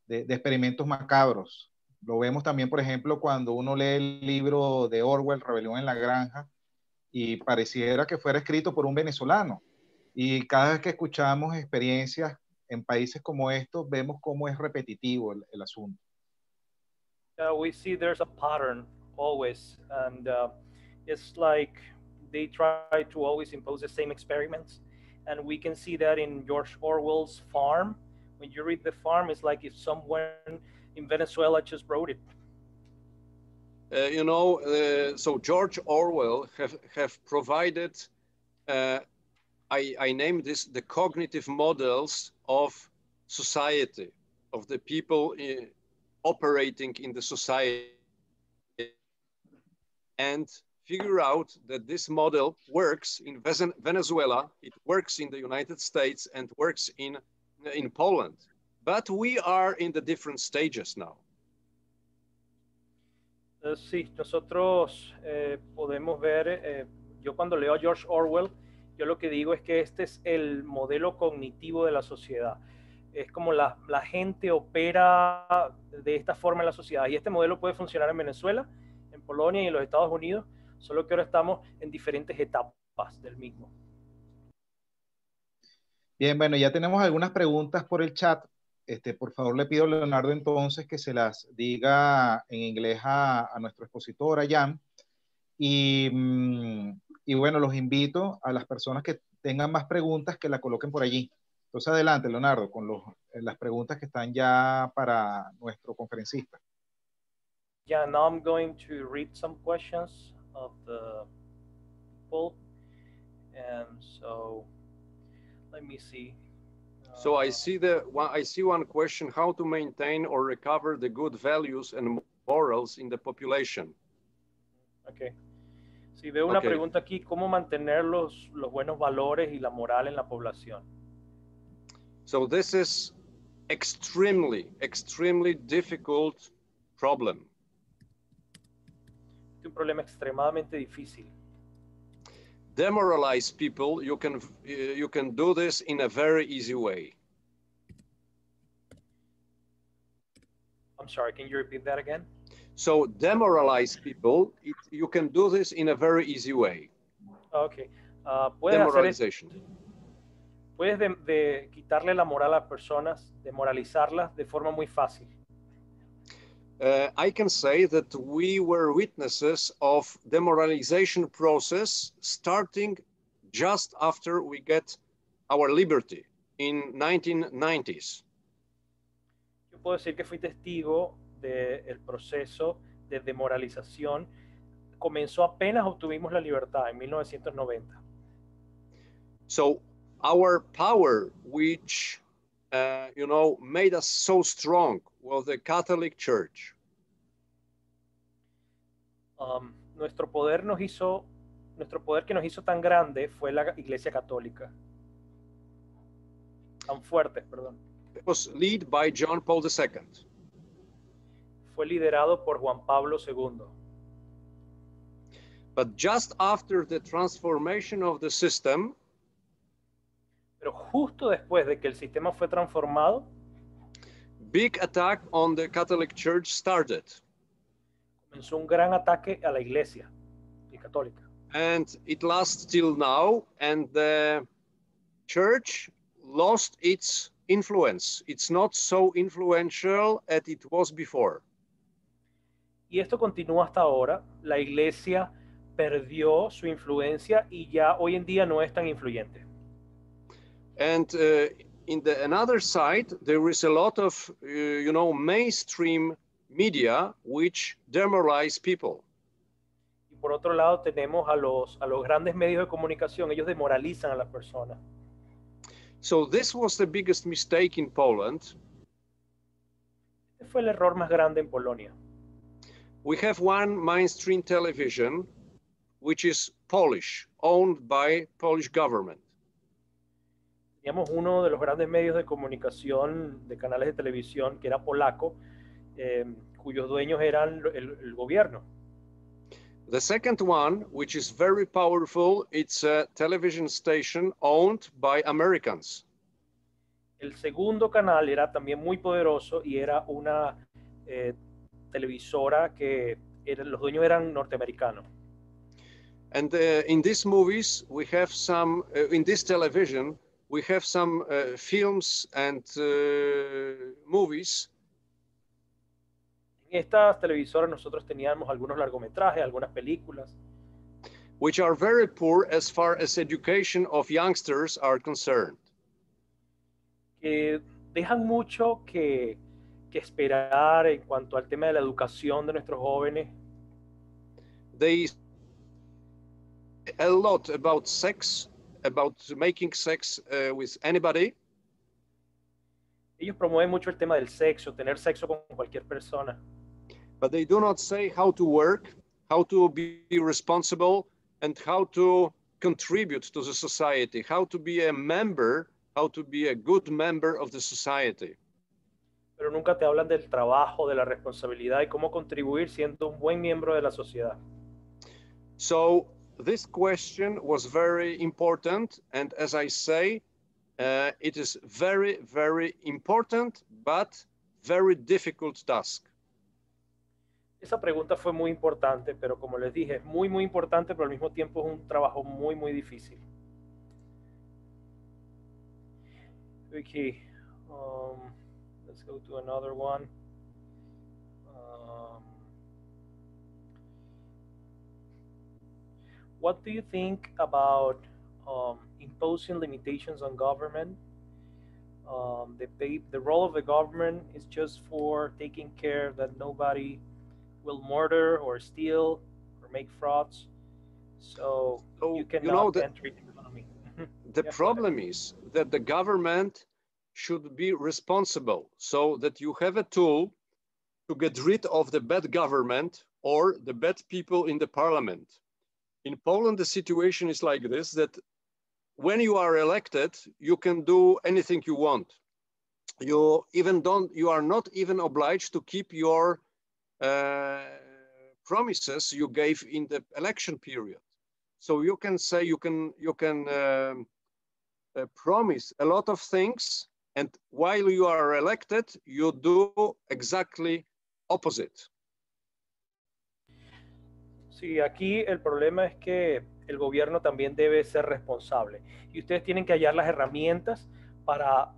experimentos macabros. Lo vemos también, por ejemplo, cuando uno lee el libro de Orwell, Rebelión en la Granja, y pareciera que fuera escrito por un venezolano. Y cada vez que escuchamos experiencias en países como estos, vemos cómo es repetitivo el asunto. We see there's a pattern always, and it's like they try to always impose the same experiments, and we can see that in George Orwell's Farm. When you read The Farm, it's like if someone in Venezuela just wrote it. You know, so George Orwell have provided, I named this the cognitive models of society, of the people operating in the society, and figure out that this model works in Venezuela, it works in the United States, and works in Poland. But we are in the different stages now. Sí, nosotros podemos ver, yo cuando leo a George Orwell, yo lo que digo es que este es el modelo cognitivo de la sociedad. Es como la gente opera de esta forma en la sociedad. Y este modelo puede funcionar en Venezuela, en Polonia y en los Estados Unidos, solo que ahora estamos en diferentes etapas del mismo. Bien, bueno, ya tenemos algunas preguntas por el chat. Por favor, le pido a Leonardo entonces que se las diga en inglés a nuestro expositor, a Jan. Y bueno, los invito a las personas que tengan más preguntas que la coloquen por allí. Entonces, adelante, Leonardo, con las preguntas que están ya para nuestro conferencista. Yeah, now I'm going to read some questions of the people. And so, let me see. So I see one question: how to maintain or recover the good values and morals in the population. Okay. Sí, veo una pregunta aquí: ¿cómo mantener los buenos valores y la moral en la población? So this is extremely difficult problem. Es un problema extremadamente difícil. Demoralize people, you can do this in a very easy way. I'm sorry, can you repeat that again? So demoralize people, you can do this in a very easy way. Okay. Demoralization. Puedes de quitarle la moral a las personas, demoralizarlas de forma muy fácil. I can say that we were witnesses of demoralization process starting just after we get our liberty in 1990s. Yo puedo decir que fui testigo del proceso de demoralización comenzó apenas obtuvimos la libertad en 1990. So our power, which made us so strong, was the Catholic Church. Nuestro poder que nos hizo tan grande fue la Iglesia Católica. Tan fuertes, perdón. It was led by John Paul II. Fue liderado por Juan Pablo II. But just after the transformation of the system, pero justo después de que el sistema fue transformado, big attack on the Catholic Church started. Comenzó un gran ataque a la Iglesia católica. And it lasts till now, and the church lost its influence. It's not so influential as it was before. Y esto continúa hasta ahora. La Iglesia perdió su influencia y ya hoy en día no es tan influyente. And in the another side, there is a lot of, mainstream media which demoralize people. Y por otro lado tenemos a los grandes medios de comunicación. Ellos demoralizan a las personas. So this was the biggest mistake in Poland. Este fue el error más grande en Polonia. We have one mainstream television, which is Polish, owned by Polish government. Teníamos uno de los grandes medios de comunicación, de canales de televisión, que era polaco, cuyos dueños eran el gobierno. The second one, which is very powerful, it's a television station owned by Americans. El segundo canal era también muy poderoso y era una televisora que los dueños eran norteamericanos. And in these movies, we have some, in this television, we have some films and movies. En estas televisoras nosotros teníamos algunos largometrajes, algunas películas. Which are very poor as far as education of youngsters are concerned. Que dejan mucho que esperar en cuanto al tema de la educación de nuestros jóvenes. They a lot about sex, about making sex with anybody. Ellos promueven mucho el tema del sexo, tener sexo con cualquier persona. But they do not say how to work, how to be responsible, and how to contribute to the society, how to be a member, how to be a good member of the society. Pero nunca te hablan del trabajo, de la responsabilidad y cómo contribuir siendo un buen miembro de la sociedad. So this question was very important, and as I say, it is very, very important, but very difficult task. Esa pregunta fue muy importante, pero como les dije, es muy, muy importante, pero al mismo tiempo es un trabajo muy, muy difícil. Okay, let's go to another one. What do you think about imposing limitations on government? The role of the government is just for taking care that nobody will murder or steal or make frauds. So you cannot enter into the economy. The problem is that the government should be responsible, so that you have a tool to get rid of the bad government or the bad people in the parliament. In Poland, the situation is like this, that when you are elected, you can do anything you want. You are not even obliged to keep your promises you gave in the election period. So you can say, you can promise a lot of things, and while you are elected, you do exactly opposite. Sí, aquí el problema es que el gobierno también debe ser responsable y ustedes tienen que hallar las herramientas para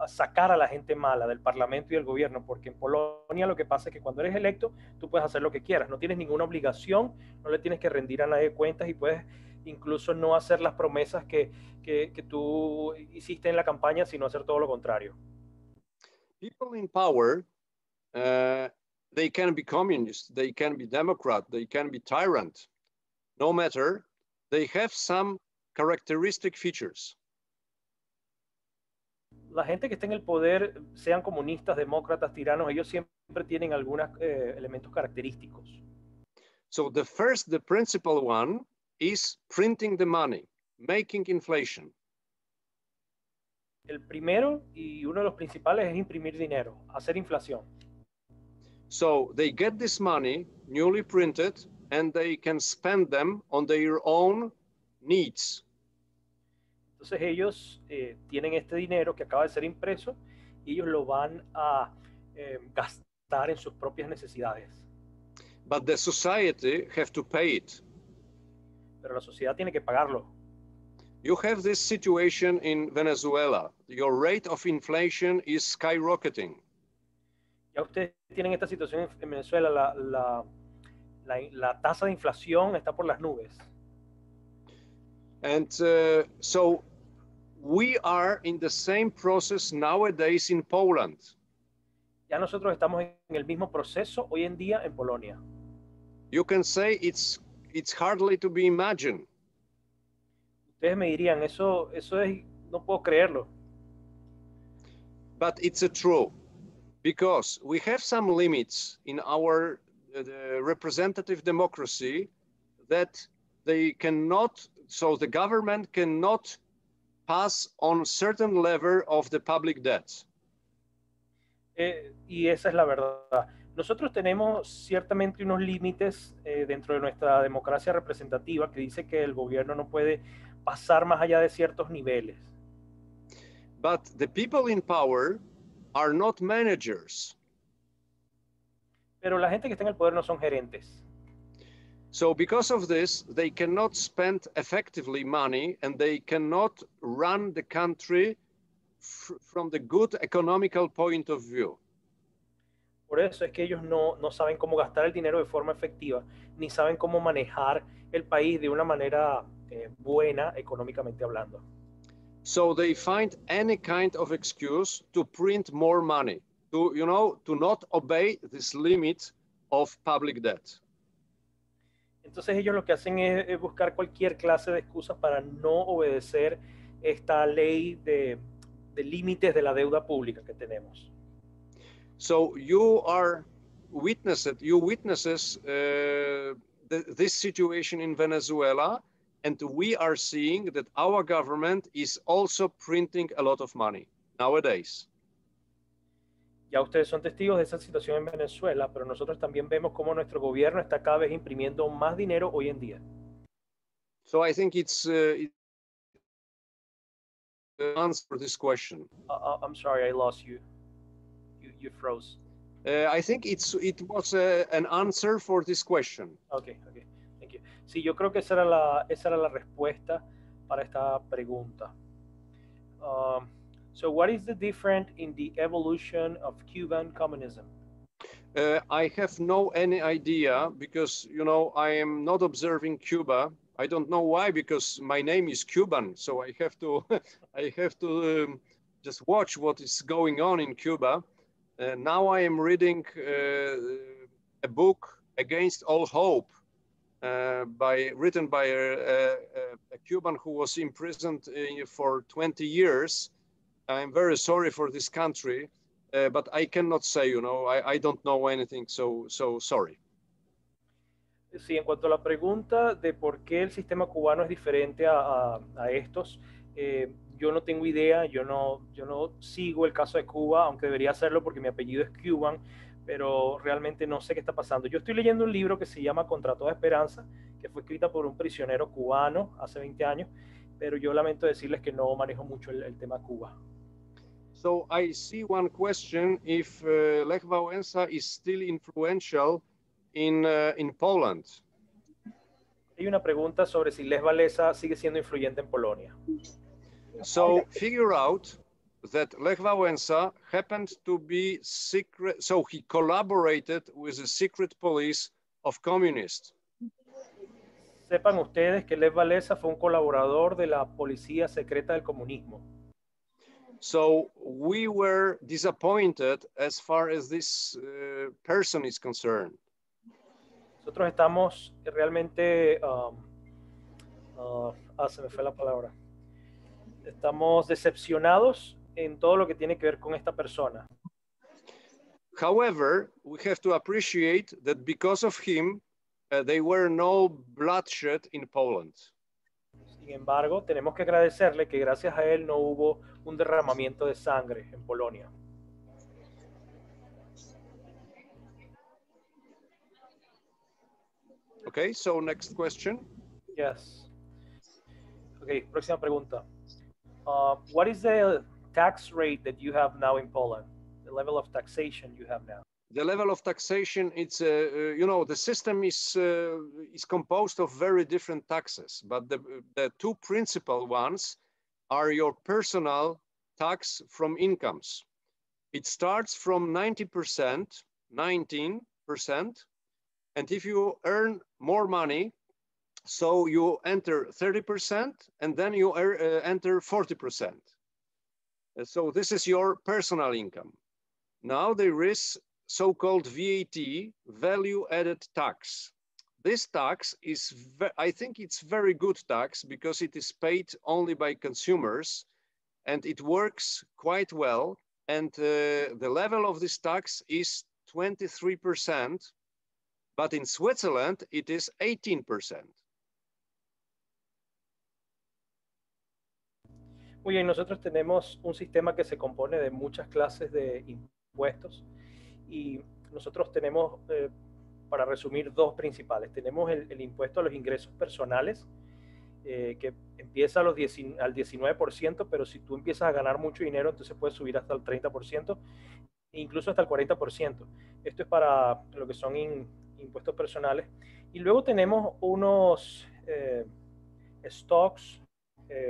sacar a la gente mala del parlamento y del gobierno, porque en Polonia lo que pasa es que cuando eres electo tú puedes hacer lo que quieras, no tienes ninguna obligación, no le tienes que rendir a nadie cuentas y puedes incluso no hacer las promesas que tú hiciste en la campaña, sino hacer todo lo contrario. People in power, They can be communist, they can be Democrat, they can be tyrant. No matter, they have some characteristic features. La gente que está en el poder, sean comunistas, demócratas, tiranos, ellos siempre tienen algunos elementos característicos. So the principal one is printing the money, making inflation. El primero y uno de los principales es imprimir dinero, hacer inflación. So they get this money newly printed and they can spend them on their own needs. Entonces ellos tienen este dinero que acaba de ser impreso y ellos lo van a gastar en sus propias necesidades. But the society have to pay it. Pero la sociedad tiene que pagarlo. You have this situation in Venezuela. Your rate of inflation is skyrocketing. Ya ustedes tienen esta situación en Venezuela, la tasa de inflación está por las nubes. And so we are in the same process nowadays in Poland. Ya nosotros estamos en el mismo proceso hoy en día en Polonia. You can say it's hardly to be imagined. Ustedes me dirían, eso es, no puedo creerlo. But it's true, because we have some limits in our representative democracy that they cannot, so the government cannot pass on certain level of the public debt. Y esa es la verdad. Nosotros tenemos ciertamente unos límites dentro de nuestra democracia representativa que dice que el gobierno no puede pasar más allá de ciertos niveles. But the people in power are not managers. Pero la gente que está en el poder no son gerentes. So because of this, they cannot spend effectively money and they cannot run the country from the good economical point of view. Por eso es que ellos no saben cómo gastar el dinero de forma efectiva, ni saben cómo manejar el país de una manera buena económicamente hablando. So they find any kind of excuse to print more money, to not obey this limit of public debt. Entonces ellos lo que hacen es buscar cualquier clase de excusas para no obedecer esta ley de límites de la deuda pública que tenemos. So you witnesses this situation in Venezuela, and we are seeing that our government is also printing a lot of money nowadays. Ya ustedes son testigos de esa situación en Venezuela, pero nosotros también vemos cómo nuestro gobierno está cada vez imprimiendo más dinero hoy en día. So I think it's answer this question. I'm sorry, I lost you. You froze. I think it was an answer for this question. Okay, thank you. Sí, yo creo que esa era la respuesta para esta pregunta. So what is the difference in the evolution of Cuban communism? I have no any idea because, I am not observing Cuba. I don't know why, because my name is Cuban. So I have to, just watch what is going on in Cuba. Now I am reading a book, Against All Hope, written by a Cuban who was imprisoned for 20 years. I'm very sorry for this country, but I cannot say, I don't know anything, so sorry. Sí, en cuanto a la pregunta de por qué el sistema cubano es diferente a estos, yo no tengo idea, yo no sigo el caso de Cuba, aunque debería hacerlo porque mi apellido es Cuban, pero realmente no sé qué está pasando. Yo estoy leyendo un libro que se llama Contra Toda Esperanza, que fue escrita por un prisionero cubano hace 20 años, pero yo lamento decirles que no manejo mucho el tema Cuba. So I see one question if Lech Wałęsa is still influential in Poland. Hay una pregunta sobre si Lech Wałęsa sigue siendo influyente en Polonia. So figure out that Lech Wałęsa happened to be secret, so he collaborated with the secret police of communists. Sepan ustedes que Lech Wałęsa fue un colaborador de la policía secreta del comunismo. So we were disappointed as far as this person is concerned. Nosotros estamos realmente, se me fue la palabra. Estamos decepcionados en todo lo que tiene que ver con esta persona. However, we have to appreciate that because of him, there were no bloodshed in Poland. Sin embargo, tenemos que agradecerle que gracias a él no hubo un derramamiento de sangre en Polonia. Okay, so next question. Yes. Okay, próxima pregunta. What is the tax rate that you have now in Poland? The level of taxation you have now? The level of taxation, it's, you know, the system is composed of very different taxes, but the two principal ones are your personal tax from incomes. It starts from 19%, and if you earn more money, so you enter 30%, and then you enter 40%. So this is your personal income. Now there is so-called VAT, value added tax. This tax is, I think it's very good tax because it is paid only by consumers and it works quite well. And the level of this tax is 23%, but in Switzerland, it is 18%. Muy bien, nosotros tenemos un sistema que se compone de muchas clases de impuestos y nosotros tenemos, para resumir, dos principales. Tenemos el impuesto a los ingresos personales, que empieza al 19%, pero si tú empiezas a ganar mucho dinero, entonces puedes subir hasta el 30%, e incluso hasta el 40%. Esto es para lo que son impuestos personales. Y luego tenemos unos stocks,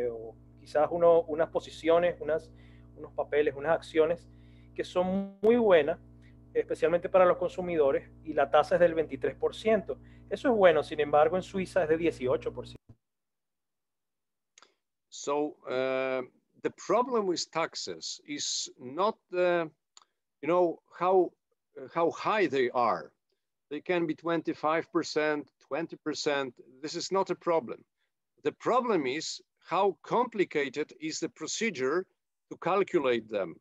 o quizás unas posiciones, unos papeles, unas acciones que son muy buenas, especialmente para los consumidores, y la tasa es del 23%. Eso es bueno, sin embargo, en Suiza es de 18%. So the problem with taxes is not, you know, how high they are. They can be 25%, 20%. This is not a problem. The problem is how complicated is the procedure to calculate them.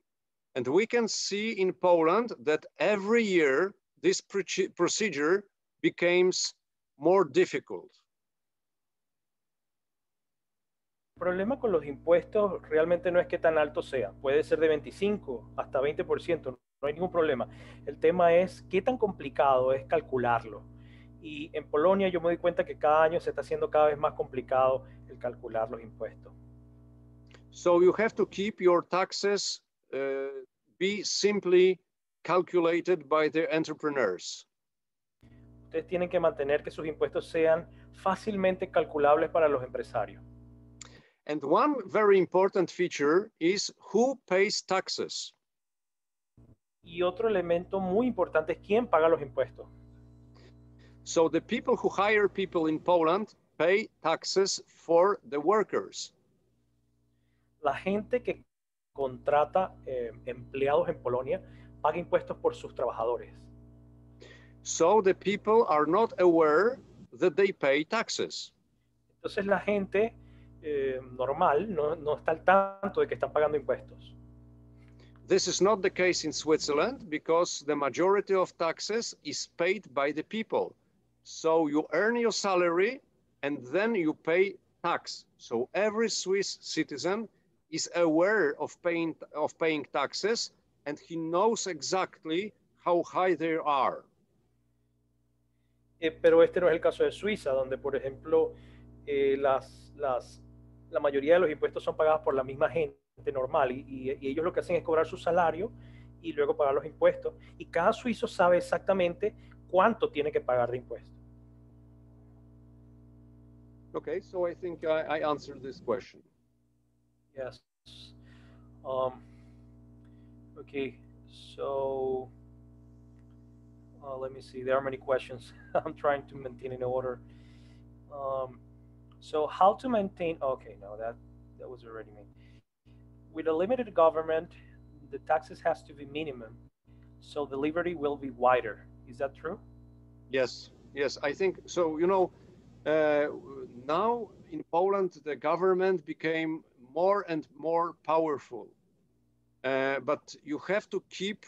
And we can see in Poland that every year this procedure becomes more difficult. El problema con los impuestos realmente no es que tan alto sea. Puede ser de 25 hasta 20%, no hay ningún problema. El tema es qué tan complicado es calcularlo. Y en Polonia yo me doy cuenta que cada año se está haciendo cada vez más complicado el calcular los impuestos. So you have to keep your taxes be simply calculated by the entrepreneurs. Ustedes tienen que mantener que sus impuestos sean fácilmente calculables para los empresarios. And one very important feature is who pays taxes. Y otro elemento muy importante es quién paga los impuestos. So the people who hire people in Poland pay taxes for the workers. La gente que contrata empleados en Polonia paga impuestos por sus trabajadores. So the people are not aware that they pay taxes. Entonces la gente normal no está al tanto de que están pagando impuestos. This is not the case in Switzerland because the majority of taxes is paid by the people. So you earn your salary and then you pay tax. So every Swiss citizen is aware of paying taxes and he knows exactly how high they are. Pero este no es el caso de Suiza, donde, por ejemplo, la mayoría de los impuestos son pagados por la misma gente normal y ellos lo que hacen es cobrar su salario y luego pagar los impuestos. Y cada suizo sabe exactamente cuánto tiene que pagar de impuestos. Okay, so I think I answered this question. Yes. Okay, so let me see. There are many questions. I'm trying to maintain in order. So how to maintain? Okay, no, that was already me. with a limited government, the taxes has to be minimum, so the liberty will be wider. Is that true? Yes, yes, I think so. You know, now in Poland, the government became more and more powerful, but you have to keep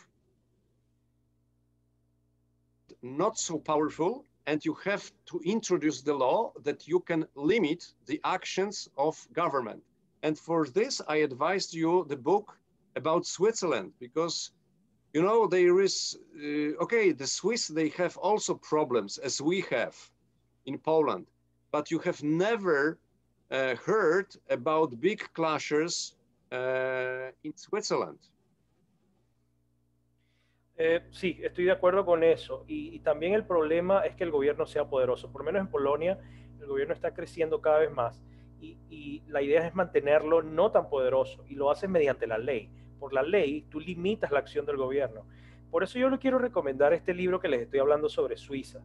not so powerful, and you have to introduce the law that you can limit the actions of government. And for this, I advised you the book about Switzerland, because you know, there is, okay, the Swiss, they have also problems as we have in Poland, but you have never heard about big clashes in Switzerland. Sí, estoy de acuerdo con eso. Y también el problema es que el gobierno sea poderoso. Por lo menos en Polonia, el gobierno está creciendo cada vez más. Y la idea es mantenerlo no tan poderoso. Y lo haces mediante la ley. Por la ley, tú limitas la acción del gobierno. Por eso yo le quiero recomendar este libro que les estoy hablando sobre Suiza.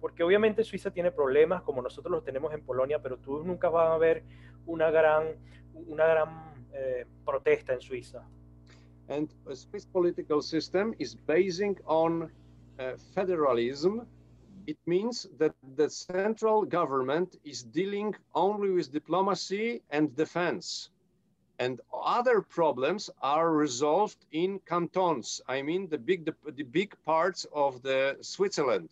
Porque obviamente Suiza tiene problemas como nosotros los tenemos en Polonia, pero tú nunca vas a ver una gran protesta en Suiza. And a Swiss political system is basing on federalism. It means that the central government is dealing only with diplomacy and defense. And other problems are resolved in cantons. I mean, the big parts of the Switzerland.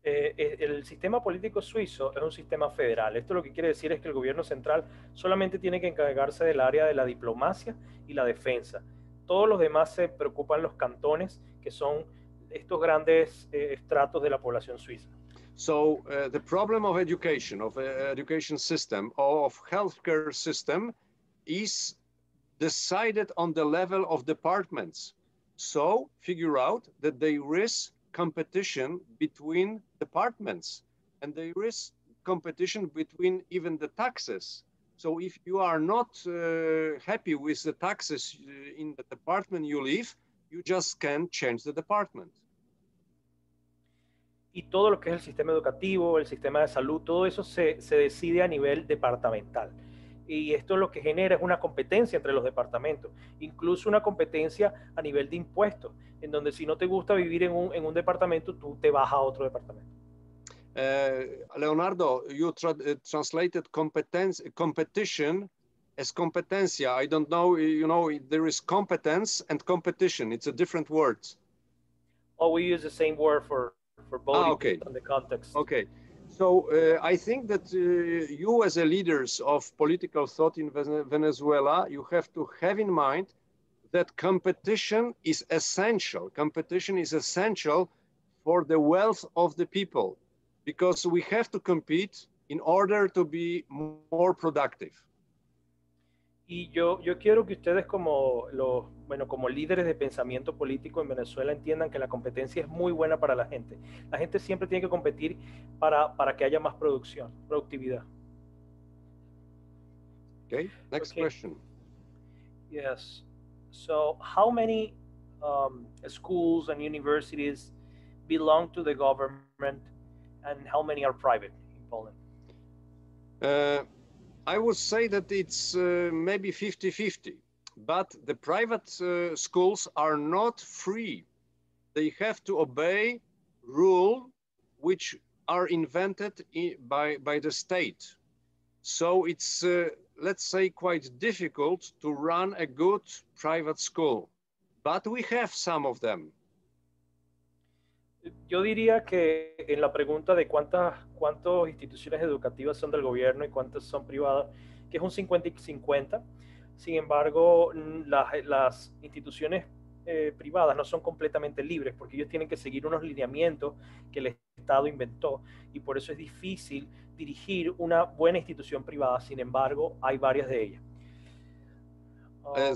El sistema político suizo es un sistema federal. Esto lo que quiere decir es que el gobierno central solamente tiene que encargarse del área de la diplomacia y la defensa. Todos los demás se preocupan los cantones, que son estos grandes estratos de la población suiza. So the problem of education system, or of healthcare system, is decided on the level of departments. So figure out that there is competition between departments, and there is competition between even the taxes. So if you are not happy with the taxes in the department you live, you just can't change the department. Y todo lo que es el sistema educativo, el sistema de salud, todo eso se decide a nivel departamental. Y esto lo que genera es una competencia entre los departamentos, incluso una competencia a nivel de impuestos, en donde si no te gusta vivir en un departamento, tú te vas a otro departamento. Leonardo, you translated competition as competencia. I don't know, you know, there is competence and competition. It's a different word. Oh, we use the same word for both okay. in the context. Okay. So I think that you as a leaders of political thought in Venezuela, you have to have in mind that competition is essential. Competition is essential for the wealth of the people, because we have to compete in order to be more productive. Y yo quiero que ustedes como líderes de pensamiento político en Venezuela entiendan que la competencia es muy buena para la gente. La gente siempre tiene que competir para que haya más productividad. Okay, next question. Yes. So how many schools and universities belong to the government and how many are private in Poland? I would say that it's maybe 50-50, but the private schools are not free. They have to obey rules which are invented by the state. So it's, let's say, quite difficult to run a good private school, but we have some of them. Yo diría que en la pregunta de cuántas instituciones educativas son del gobierno y cuántas son privadas, que es un 50 y 50. Sin embargo, las instituciones privadas no son completamente libres porque ellos tienen que seguir unos lineamientos que el Estado inventó y por eso es difícil dirigir una buena institución privada. Sin embargo, hay varias de ellas.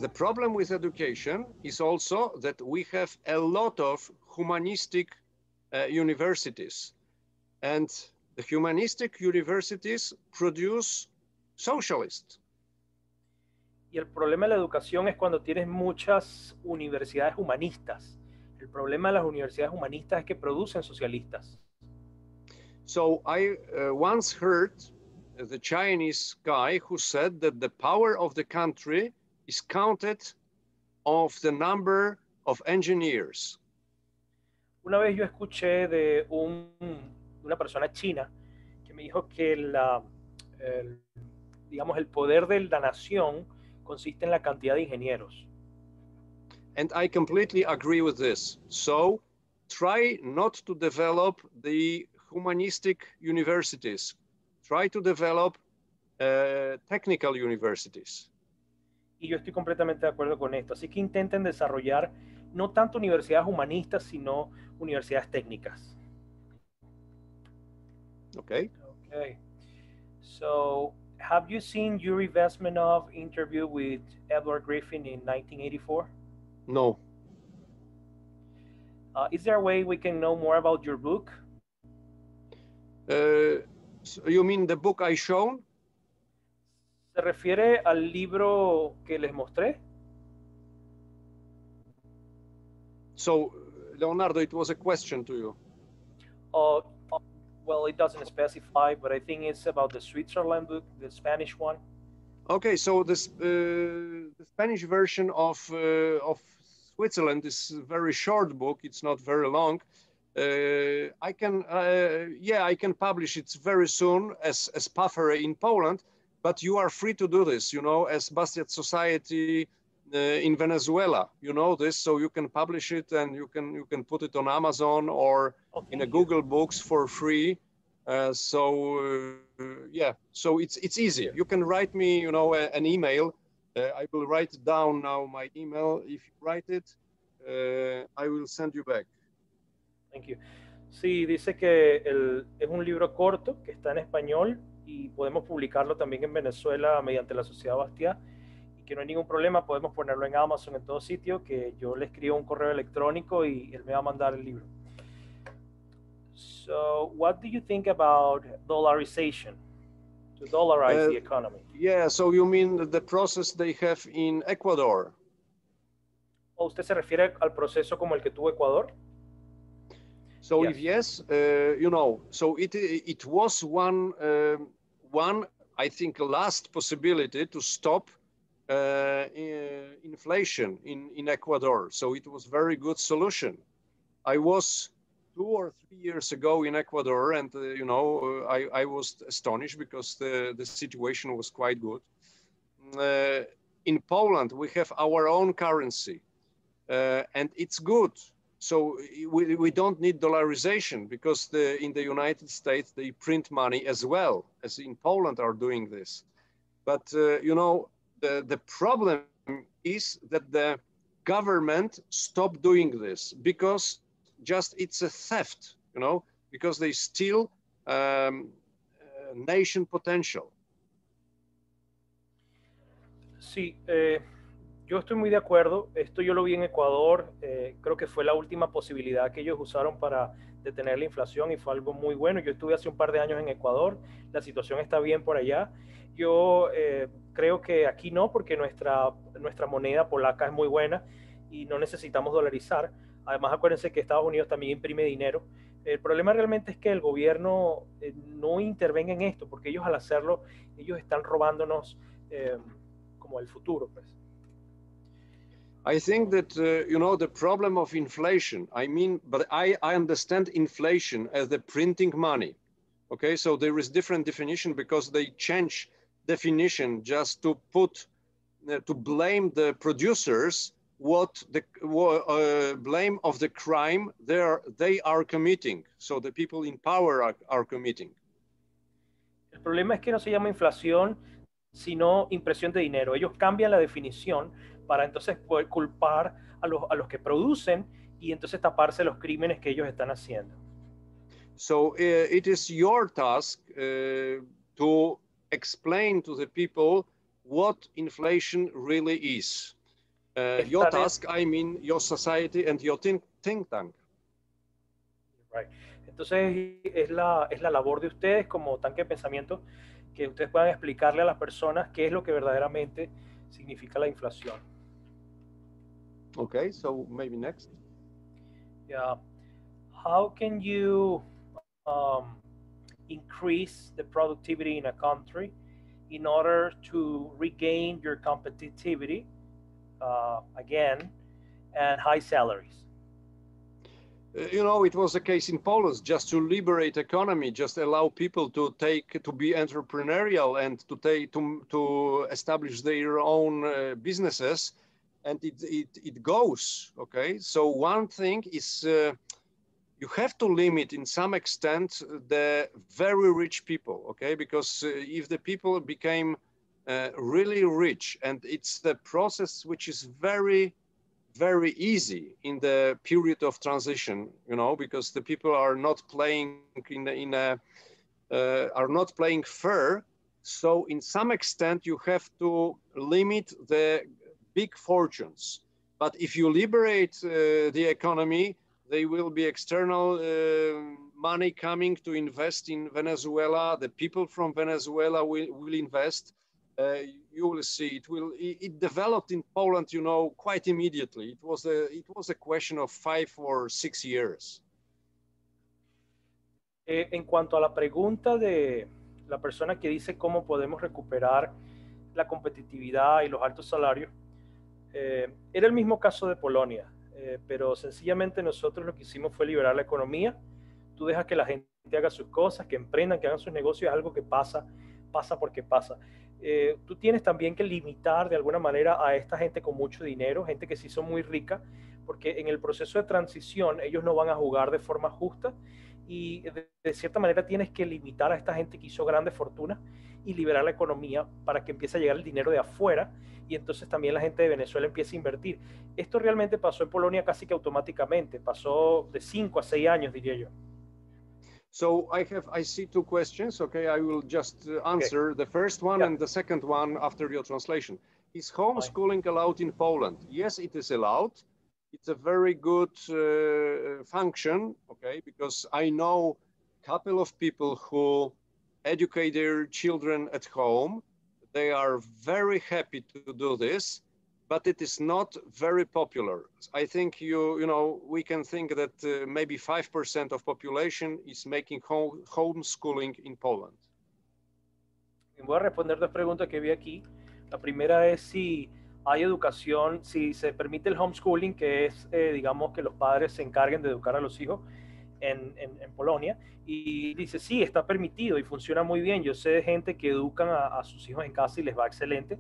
The problem with education is also that we have a lot of humanistic universities, and the humanistic universities produce socialists. Y el problema de la educación es cuando tienes muchas universidades humanistas. El problema de las universidades humanistas es que producen socialistas. So I once heard the Chinese guy who said that the power of the country is counted of the number of engineers. Una vez yo escuché de una persona china que me dijo que digamos, el poder de la nación consiste en la cantidad de ingenieros. And I completely agree with this. So try not to develop the humanistic universities. Try to develop technical universities. Y yo estoy completamente de acuerdo con esto. Así que intenten desarrollar no tanto universidades humanistas, sino universidades técnicas. Okay. Okay. So, have you seen Yuri Vesmenov interview with Edward Griffin in 1984? No. Is there a way we can know more about your book? So you mean the book I shown? ¿Se refiere al libro que les mostré? So, Leonardo, it was a question to you. Well, it doesn't specify, but I think it's about the Switzerland book, the Spanish one. Okay, so this the Spanish version of Switzerland is a very short book. It's not very long. I can publish it very soon as Pafere in Poland, but you are free to do this, you know, as Bastiat Society in Venezuela, you know this, so you can publish it and you can put it on Amazon or in a Google Books for free. Yeah, so it's easier. You can write me, you know, an email. I will write down now my email. If you write it, I will send you back. Thank you. Sí, dice que es un libro corto que está en español y podemos publicarlo también en Venezuela mediante la Sociedad Bastiat y que no hay ningún problema, podemos ponerlo en Amazon, en todo sitio, que yo le escribo un correo electrónico y él me va a mandar el libro. So, what do you think about dollarization, to dollarize the economy? Yeah, so you mean the process they have in Ecuador? ¿O usted se refiere al proceso como el que tuvo Ecuador? So Yes. if yes, you know, so it was one, I think, last possibility to stop inflation in Ecuador. So it was very good solution. I was 2 or 3 years ago in Ecuador, and you know, I was astonished because the situation was quite good. In Poland, we have our own currency, and it's good. So we don't need dollarization because in the United States, they print money as well as in Poland are doing this. But, you know, the problem is that the government stopped doing this because just it's a theft, you know, because they steal nation potential. Sí, yo estoy muy de acuerdo. Esto yo lo vi en Ecuador. Creo que fue la última posibilidad que ellos usaron para detener la inflación y fue algo muy bueno. Yo estuve hace un par de años en Ecuador. La situación está bien por allá. Yo creo que aquí no, porque nuestra moneda polaca es muy buena y no necesitamos dolarizar. Además, acuérdense que Estados Unidos también imprime dinero. El problema realmente es que el gobierno no intervenga en esto, porque ellos al hacerlo, ellos están robándonos como el futuro, pues. I think that, you know, the problem of inflation, I mean, but I understand inflation as the printing money. Okay, so there is different definition because they change definition just to put, to blame the producers what the blame of the crime they are committing. So the people in power are committing. El problema es que no se llama inflación, sino impresión de dinero. Ellos cambian la definición para entonces poder culpar a los que producen y entonces taparse los crímenes que ellos están haciendo. So it is your task to explain to the people what inflation really is. Your task, I mean, your society and your think tank. Right. Entonces es la labor de ustedes como tanque de pensamiento que ustedes puedan explicarle a las personas qué es lo que verdaderamente significa la inflación. Okay, so maybe next. Yeah. How can you increase the productivity in a country in order to regain your competitivity again and high salaries. You know, it was a case in Poland, just to liberate economy, just allow people to be entrepreneurial and to establish their own businesses, and it goes. Okay, so one thing is you have to limit in some extent the very rich people. Okay, because if the people became really rich, and it's the process which is very easy in the period of transition, you know, because the people are not playing are not playing fair. So in some extent you have to limit the big fortunes. But if you liberate the economy, there will be external money coming to invest in Venezuela. The people from Venezuela will invest. You will see it developed in Poland, you know, quite immediately. It was a question of 5 or 6 years. En cuanto a la pregunta de la persona que dice cómo podemos recuperar la competitividad y los altos salarios, era el mismo caso de Polonia, pero sencillamente nosotros lo que hicimos fue liberar la economía. Tú dejas que la gente haga sus cosas, que emprendan, que hagan sus negocios, es algo que pasa porque pasa. Tú tienes también que limitar de alguna manera a esta gente con mucho dinero, gente que sí son muy rica, porque en el proceso de transición ellos no van a jugar de forma justa, y de cierta manera tienes que limitar a esta gente que hizo grandes fortunas y liberar la economía para que empiece a llegar el dinero de afuera, y entonces también la gente de Venezuela empiece a invertir. Esto realmente pasó en Polonia casi que automáticamente, pasó de 5 a 6 años, diría yo. So I see two questions. Okay, I will just answer the first one and the second one after your translation. Is homeschooling allowed in Poland? Yes, it is allowed. It's a very good function, okay, because I know a couple of people who educate their children at home. They are very happy to do this, but it is not very popular. I think you know, we can think that maybe 5% of population is making homeschooling in Poland. Voy a responder dos preguntas que vi aquí. La primera es si hay educación, si se permite el homeschooling, que es, digamos, que los padres se encarguen de educar a los hijos en Polonia. Y dice, sí, está permitido y funciona muy bien. Yo sé de gente que educan a sus hijos en casa y les va excelente.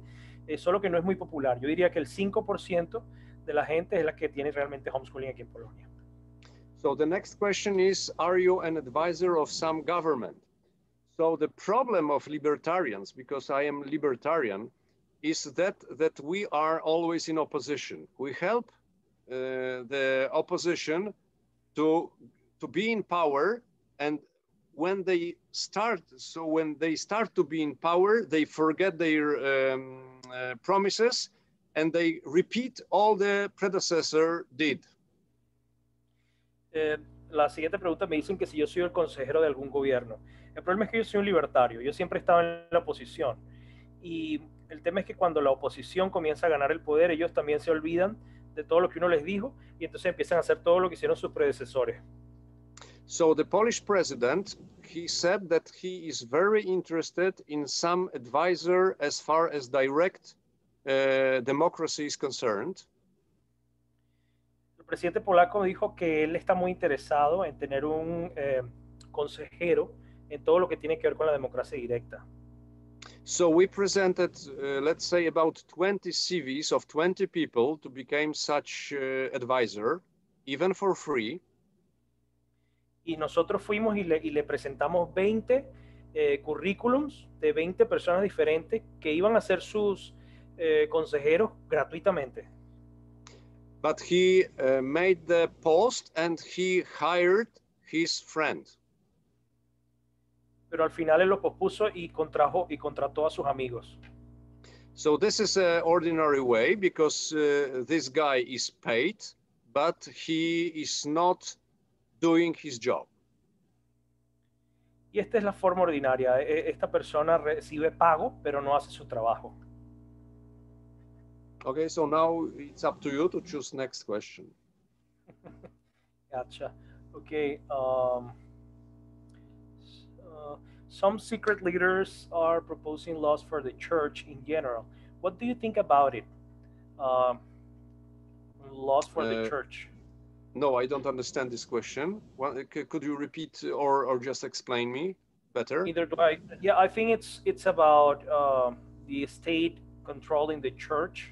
Solo que no es muy popular. Yo diría que el 5% de la gente es la que tiene realmente homeschooling aquí en Polonia. So the next question is, are you an advisor of some government? So the problem of libertarians, because I am libertarian, is that we are always in opposition. We help the opposition to be in power, and when they start to be in power, they forget their promises, and they repeat all the predecessor did. La siguiente pregunta me dicen que si yo soy el consejero de algún gobierno. El problema es que yo soy un libertario, yo siempre estaba en la oposición, y el tema es que cuando la oposición comienza a ganar el poder, ellos también se olvidan de todo lo que uno les dijo, y entonces empiezan a hacer todo lo que hicieron sus predecesores. So the Polish president, he said that he is very interested in some advisor as far as direct democracy is concerned. El presidente polaco dijo que él está muy interesado en tener un consejero en todo lo que tiene que ver con la democracia directa. So we presented, let's say, about 20 CVs of 20 people to become such advisor, even for free. Y nosotros fuimos y le presentamos 20 currículums de 20 personas diferentes que iban a ser sus consejeros gratuitamente. But he made the post and he hired his friend. Pero al final él lo pospuso y contrató a sus amigos. So this is an ordinary way, because this guy is paid, but he is not doing his job. Y esta es la forma ordinaria. Esta persona recibe pago, pero no hace su trabajo. Okay, so now it's up to you to choose next question. Gotcha. Okay. Some secret leaders are proposing laws for the church in general. What do you think about it? Um, Laws for the church. No, I don't understand this question. Well, could you repeat or just explain me better? Neither do I. Yeah, I think it's about the state controlling the church.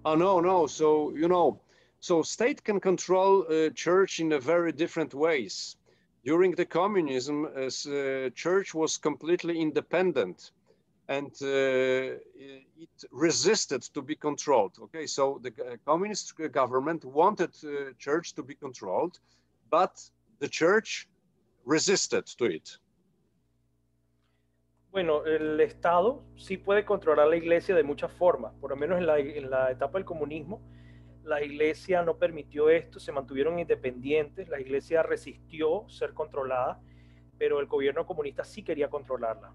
Oh, no. So, so state can control church in a very different ways. During the communism, church was completely independent and it resisted to be controlled. Okay, so the communist government wanted church to be controlled, but the church resisted to it. Bueno, el Estado sí puede controlar la iglesia de muchas formas, por lo menos en la etapa del comunismo, la iglesia no permitió esto, se mantuvieron independientes, la iglesia resistió ser controlada, pero el gobierno comunista sí quería controlarla.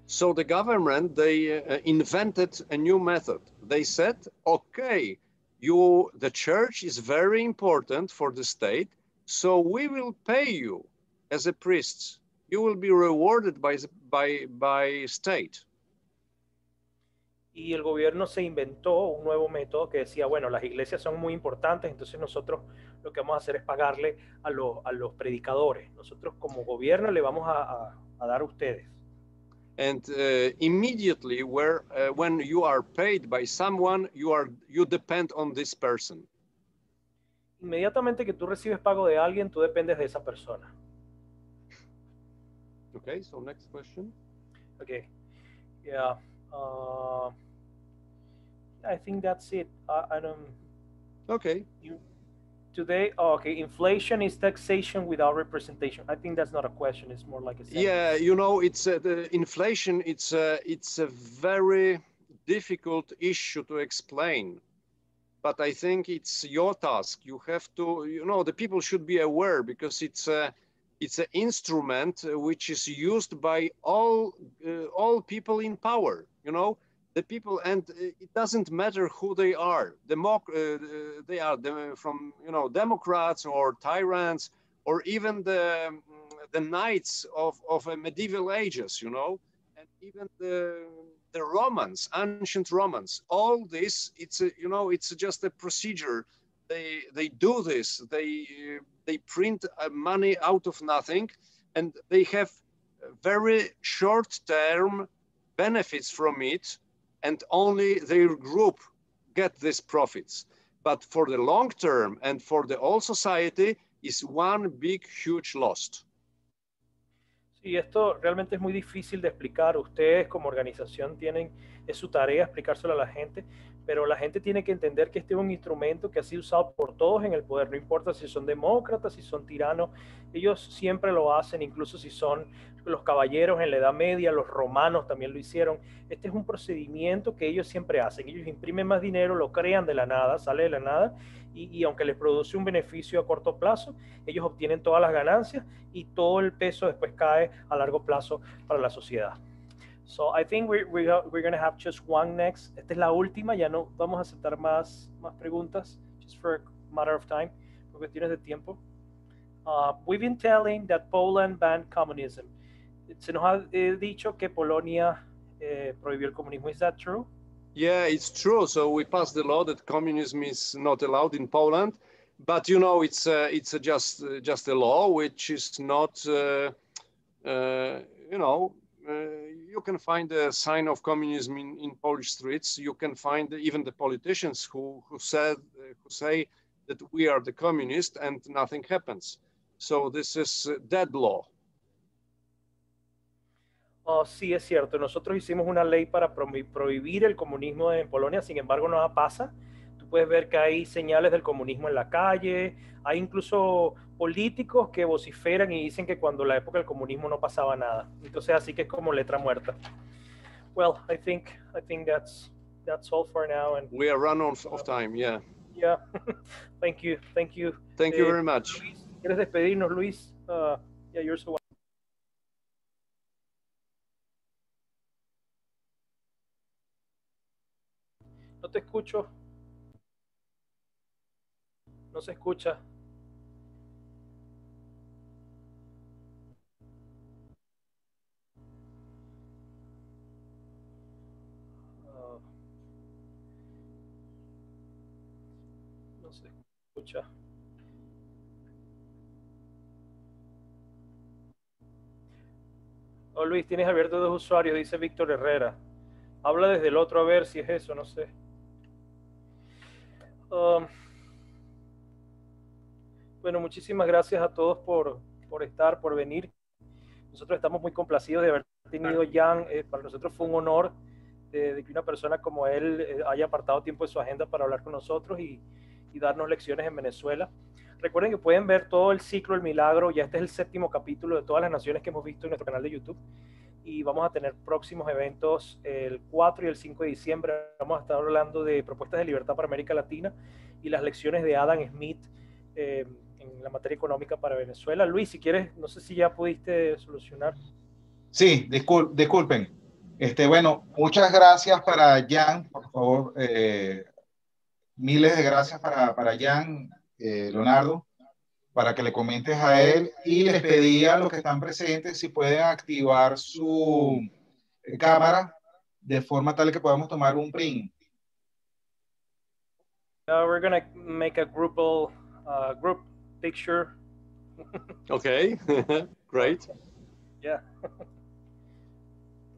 So the government, they invented a new method. They said, okay, the church is very important for the state, so we will pay you as a priest. You will be rewarded by state. Y el gobierno se inventó un nuevo método que decía, bueno, las iglesias son muy importantes, entonces nosotros lo que vamos a hacer es pagarle a los predicadores. Nosotros como gobierno le vamos a dar a ustedes. And immediately, when you are paid by someone, you depend on this person. Inmediatamente que tú recibes pago de alguien, tú dependes de esa persona. Okay, so next question. Okay, yeah. I think that's it. I don't. Okay. Today, okay, inflation is taxation without representation. I think that's not a question. It's more like a sentence. Yeah, it's the inflation. It's a very difficult issue to explain, but I think it's your task. You have to, the people should be aware because it's an instrument which is used by all people in power. The people, and it doesn't matter who they are. They are from Democrats or tyrants or even the knights of medieval ages, and even the Romans, ancient Romans. All this, it's just a procedure. They do this. They print money out of nothing, and they have very short-term benefits from it, and only their group get these profits. But for the long term and for the whole society is one big, huge loss. Sí, esto realmente es muy difícil de explicar. Ustedes como organización es su tarea explicárselo a la gente, pero la gente tiene que entender que este es un instrumento que ha sido usado por todos en el poder, no importa si son demócratas, si son tiranos, ellos siempre lo hacen, incluso si son los caballeros en la Edad Media, los romanos también lo hicieron. Este es un procedimiento que ellos siempre hacen. Ellos imprimen más dinero, lo crean de la nada, sale de la nada, y aunque les produce un beneficio a corto plazo, ellos obtienen todas las ganancias y todo el peso después cae a largo plazo para la sociedad. So I think we're going to have just one next. Esta es la última, ya no vamos a aceptar más preguntas, just for a matter of time, por cuestiones de tiempo. We've been telling that Poland banned communism. Se nos ha dicho que Polonia prohibió el comunismo. Is that true? Yeah, it's true. So we passed the law that communism is not allowed in Poland, but it's just a law which is not. You can find a sign of communism in Polish streets. You can find even the politicians who say that we are the communists and nothing happens. So this is dead law. Sí, es cierto. Nosotros hicimos una ley para prohibir el comunismo en Polonia, sin embargo, nada pasa. Tú puedes ver que hay señales del comunismo en la calle, hay incluso políticos que vociferan y dicen que cuando la época del comunismo no pasaba nada. Entonces, así que es como letra muerta. Well, I think that's all for now. And we are run of time, yeah. Yeah. Thank you. Thank you very much. Luis, ¿quieres despedirnos, Luis? Yeah, you're so welcome. No te escucho. No se escucha. se escucha. Oh, Luis, tienes abierto dos usuarios, dice Víctor Herrera. Habla desde el otro a ver si es eso, no sé. Bueno, muchísimas gracias a todos por estar, por venir. Nosotros estamos muy complacidos de haber tenido a Jan. Para nosotros fue un honor de que una persona como él haya apartado tiempo de su agenda para hablar con nosotros y darnos lecciones en Venezuela. Recuerden que pueden ver todo el ciclo El Milagro. Ya este es el 7º capítulo de todas las naciones que hemos visto en nuestro canal de YouTube. Y vamos a tener próximos eventos el 4 y el 5 de diciembre. Vamos a estar hablando de propuestas de libertad para América Latina y las lecciones de Adam Smith en la materia económica para Venezuela. Luis, si quieres, no sé si ya pudiste solucionar. Sí, disculpen. Bueno, muchas gracias para Jan, por favor. Miles de gracias para Jan, Leonardo, para que le comentes a él. Y les pedí a los que están presentes si pueden activar su cámara de forma tal que podamos tomar un print. We're going to make a group picture. Okay, great. Yeah.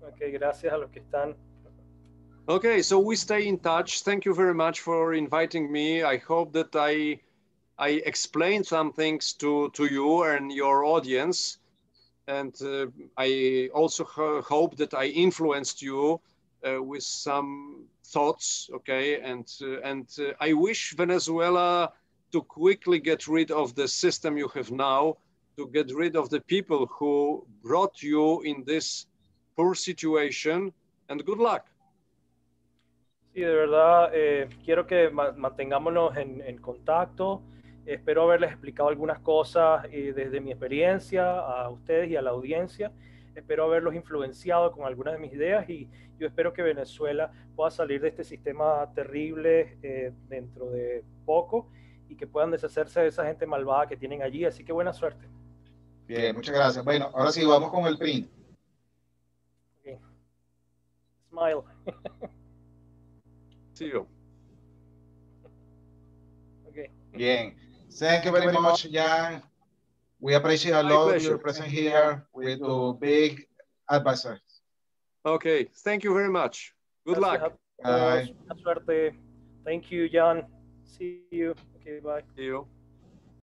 Okay, gracias a los que están. Okay, so we stay in touch. Thank you very much for inviting me. I hope that I explained some things to you and your audience. And I also hope that I influenced you with some thoughts, okay? And I wish Venezuela to quickly get rid of the system you have now, to get rid of the people who brought you in this poor situation, and good luck. Sí, de verdad, quiero que mantengámonos en contacto. Espero haberles explicado algunas cosas desde mi experiencia a ustedes y a la audiencia. Espero haberlos influenciado con algunas de mis ideas y yo espero que Venezuela pueda salir de este sistema terrible dentro de poco y que puedan deshacerse de esa gente malvada que tienen allí. Así que buena suerte. Bien, muchas gracias. Bueno, ahora sí, vamos con el print. Okay. Smile. See you. Okay. Bien. Thank you very much, Jan. We appreciate a lot your presence here with the big advisors. Okay, thank you very much. Good luck. Bye. Buena suerte. Thank you, Jan. See you. Okay, bye. See you.